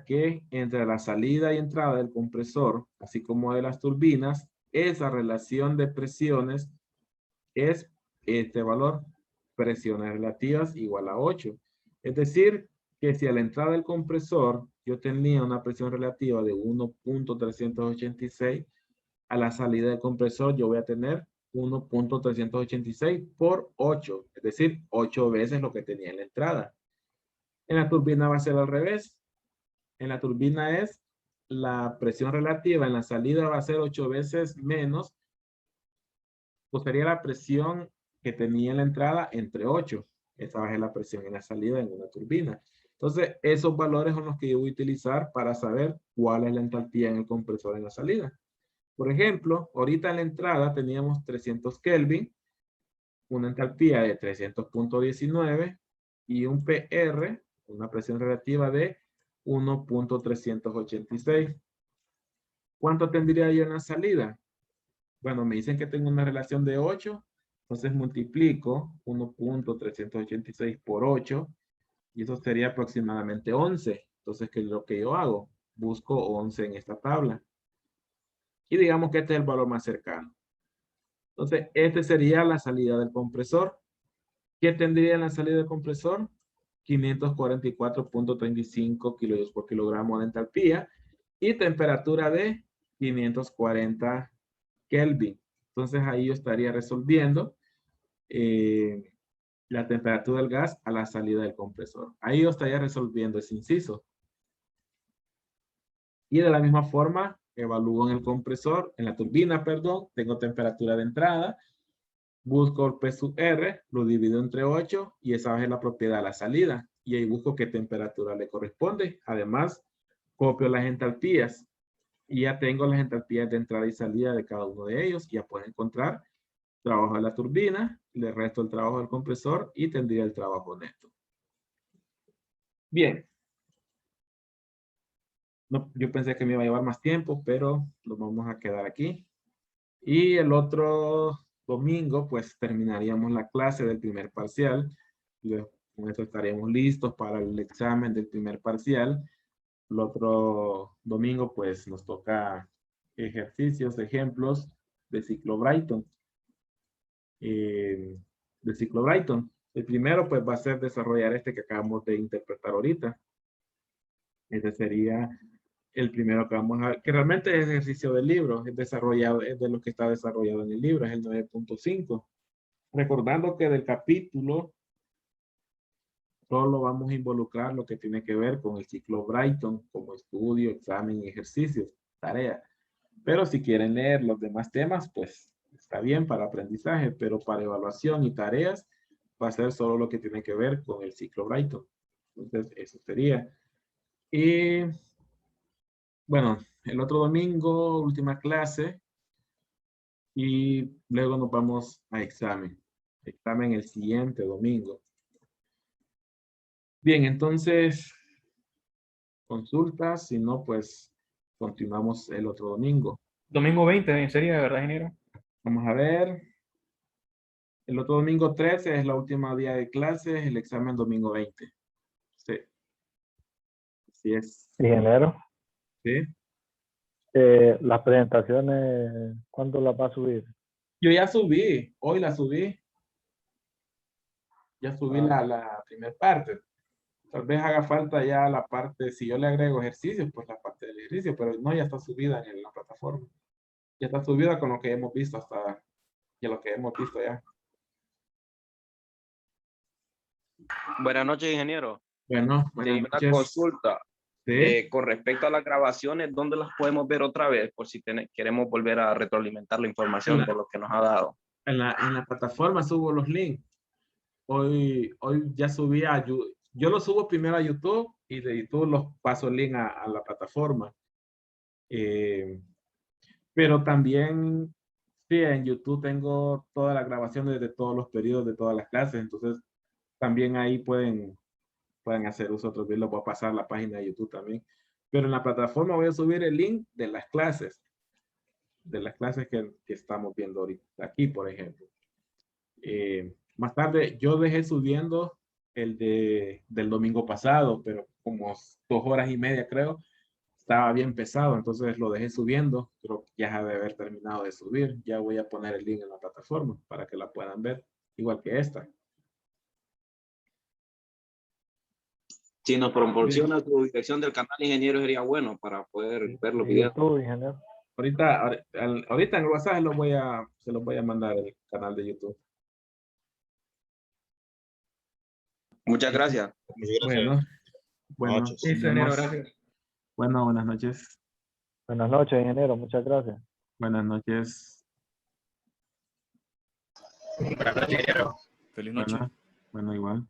que entre la salida y entrada del compresor, así como de las turbinas, esa relación de presiones es este valor, presiones relativas igual a 8. Es decir, que si a la entrada del compresor yo tenía una presión relativa de 1.386, a la salida del compresor yo voy a tener 1.386 por 8, es decir, 8 veces lo que tenía en la entrada. En la turbina va a ser al revés. En la turbina es la presión relativa en la salida va a ser 8 veces menos, pues sería la presión que tenía en la entrada entre 8. Esa es la presión en la salida en una turbina. Entonces, esos valores son los que yo voy a utilizar para saber cuál es la entalpía en el compresor en la salida. Por ejemplo, ahorita en la entrada teníamos 300 Kelvin, una entalpía de 300.19 y un PR, una presión relativa de 1.386. ¿Cuánto tendría yo en la salida? Bueno, me dicen que tengo una relación de 8, entonces multiplico 1.386 por 8 y eso sería aproximadamente 11. Entonces, ¿qué es lo que yo hago? Busco 11 en esta tabla. Y digamos que este es el valor más cercano. Entonces, este sería la salida del compresor. ¿Qué tendría en la salida del compresor? 544.35 kilojoules por kilogramo de entalpía y temperatura de 540 Kelvin. Entonces ahí yo estaría resolviendo la temperatura del gas a la salida del compresor. Ahí yo estaría resolviendo ese inciso. Y de la misma forma, evalúo en el compresor, en la turbina, perdón, tengo temperatura de entrada, busco el P sub R, lo divido entre 8 y esa es la propiedad de la salida. Y ahí busco qué temperatura le corresponde. Además, copio las entalpías y ya tengo las entalpías de entrada y salida de cada uno de ellos. Ya puedo encontrar trabajo de la turbina, le resto el trabajo del compresor y tendría el trabajo neto. Bien. No, yo pensé que me iba a llevar más tiempo, pero lo vamos a quedar aquí. Y el otro domingo, pues terminaríamos la clase del primer parcial. Con eso estaríamos listos para el examen del primer parcial. El otro domingo, pues nos toca ejercicios, ejemplos de ciclo Brighton. De ciclo Brighton. El primero, pues va a ser desarrollar este que acabamos de interpretar ahorita. Ese sería el primero que vamos a ver, que realmente es ejercicio del libro, es desarrollado, es de lo que está desarrollado en el libro, es el 9.5. Recordando que del capítulo solo vamos a involucrar lo que tiene que ver con el ciclo Brighton, como estudio, examen y ejercicios, tarea. Pero si quieren leer los demás temas, pues está bien para aprendizaje, pero para evaluación y tareas va a ser solo lo que tiene que ver con el ciclo Brighton. Entonces, eso sería. Y bueno, el otro domingo, última clase, y luego nos vamos a examen. Examen el siguiente domingo. Bien, entonces, consultas, si no, pues continuamos el otro domingo. Domingo 20, sería, ¿verdad, ingeniero? Vamos a ver. El otro domingo 13 es la última día de clases, el examen domingo 20. Sí. Así es. Ingeniero, Sí. las presentaciones, ¿cuándo las va a subir? Yo ya subí, hoy la subí. Ya subí Ah. la primera parte. Tal vez haga falta ya la parte, si yo le agrego ejercicios, pues la parte del ejercicio, pero no, ya está subida en la plataforma. plataforma. Ya está subida con lo que hemos visto hasta, y lo que hemos visto ya. Buenas noches, ingeniero. Bueno, buenas Tengo una noches. consulta. Sí. Con respecto a las grabaciones, ¿dónde las podemos ver otra vez? Por si queremos volver a retroalimentar la información de lo que nos ha dado. En la plataforma subo los links. Hoy ya subí a YouTube. Yo lo subo primero a YouTube y de YouTube los paso el link a la plataforma. Pero también, sí, en YouTube tengo todas las grabaciones de todos los periodos de todas las clases. Entonces, también ahí pueden hacer uso otros videos. Voy a pasar la página de YouTube también. Pero en la plataforma voy a subir el link de las clases. De las clases que estamos viendo ahorita. Aquí, por ejemplo. Más tarde, yo dejé subiendo el del domingo pasado, pero como 2 horas y media creo, estaba bien pesado, entonces lo dejé subiendo, pero ya ha de haber terminado de subir. Ya voy a poner el link en la plataforma para que la puedan ver, igual que esta. Si nos proporciona tu dirección del canal, ingeniero, sería bueno para poder ver los De videos. YouTube, ingeniero. Ahorita en el WhatsApp se los voy a mandar el canal de YouTube. Muchas gracias. Bueno, Listo, ingeniero, gracias. Bueno, buenas noches. Buenas noches, ingeniero. Muchas gracias. Buenas noches. Feliz noche. Bueno, igual.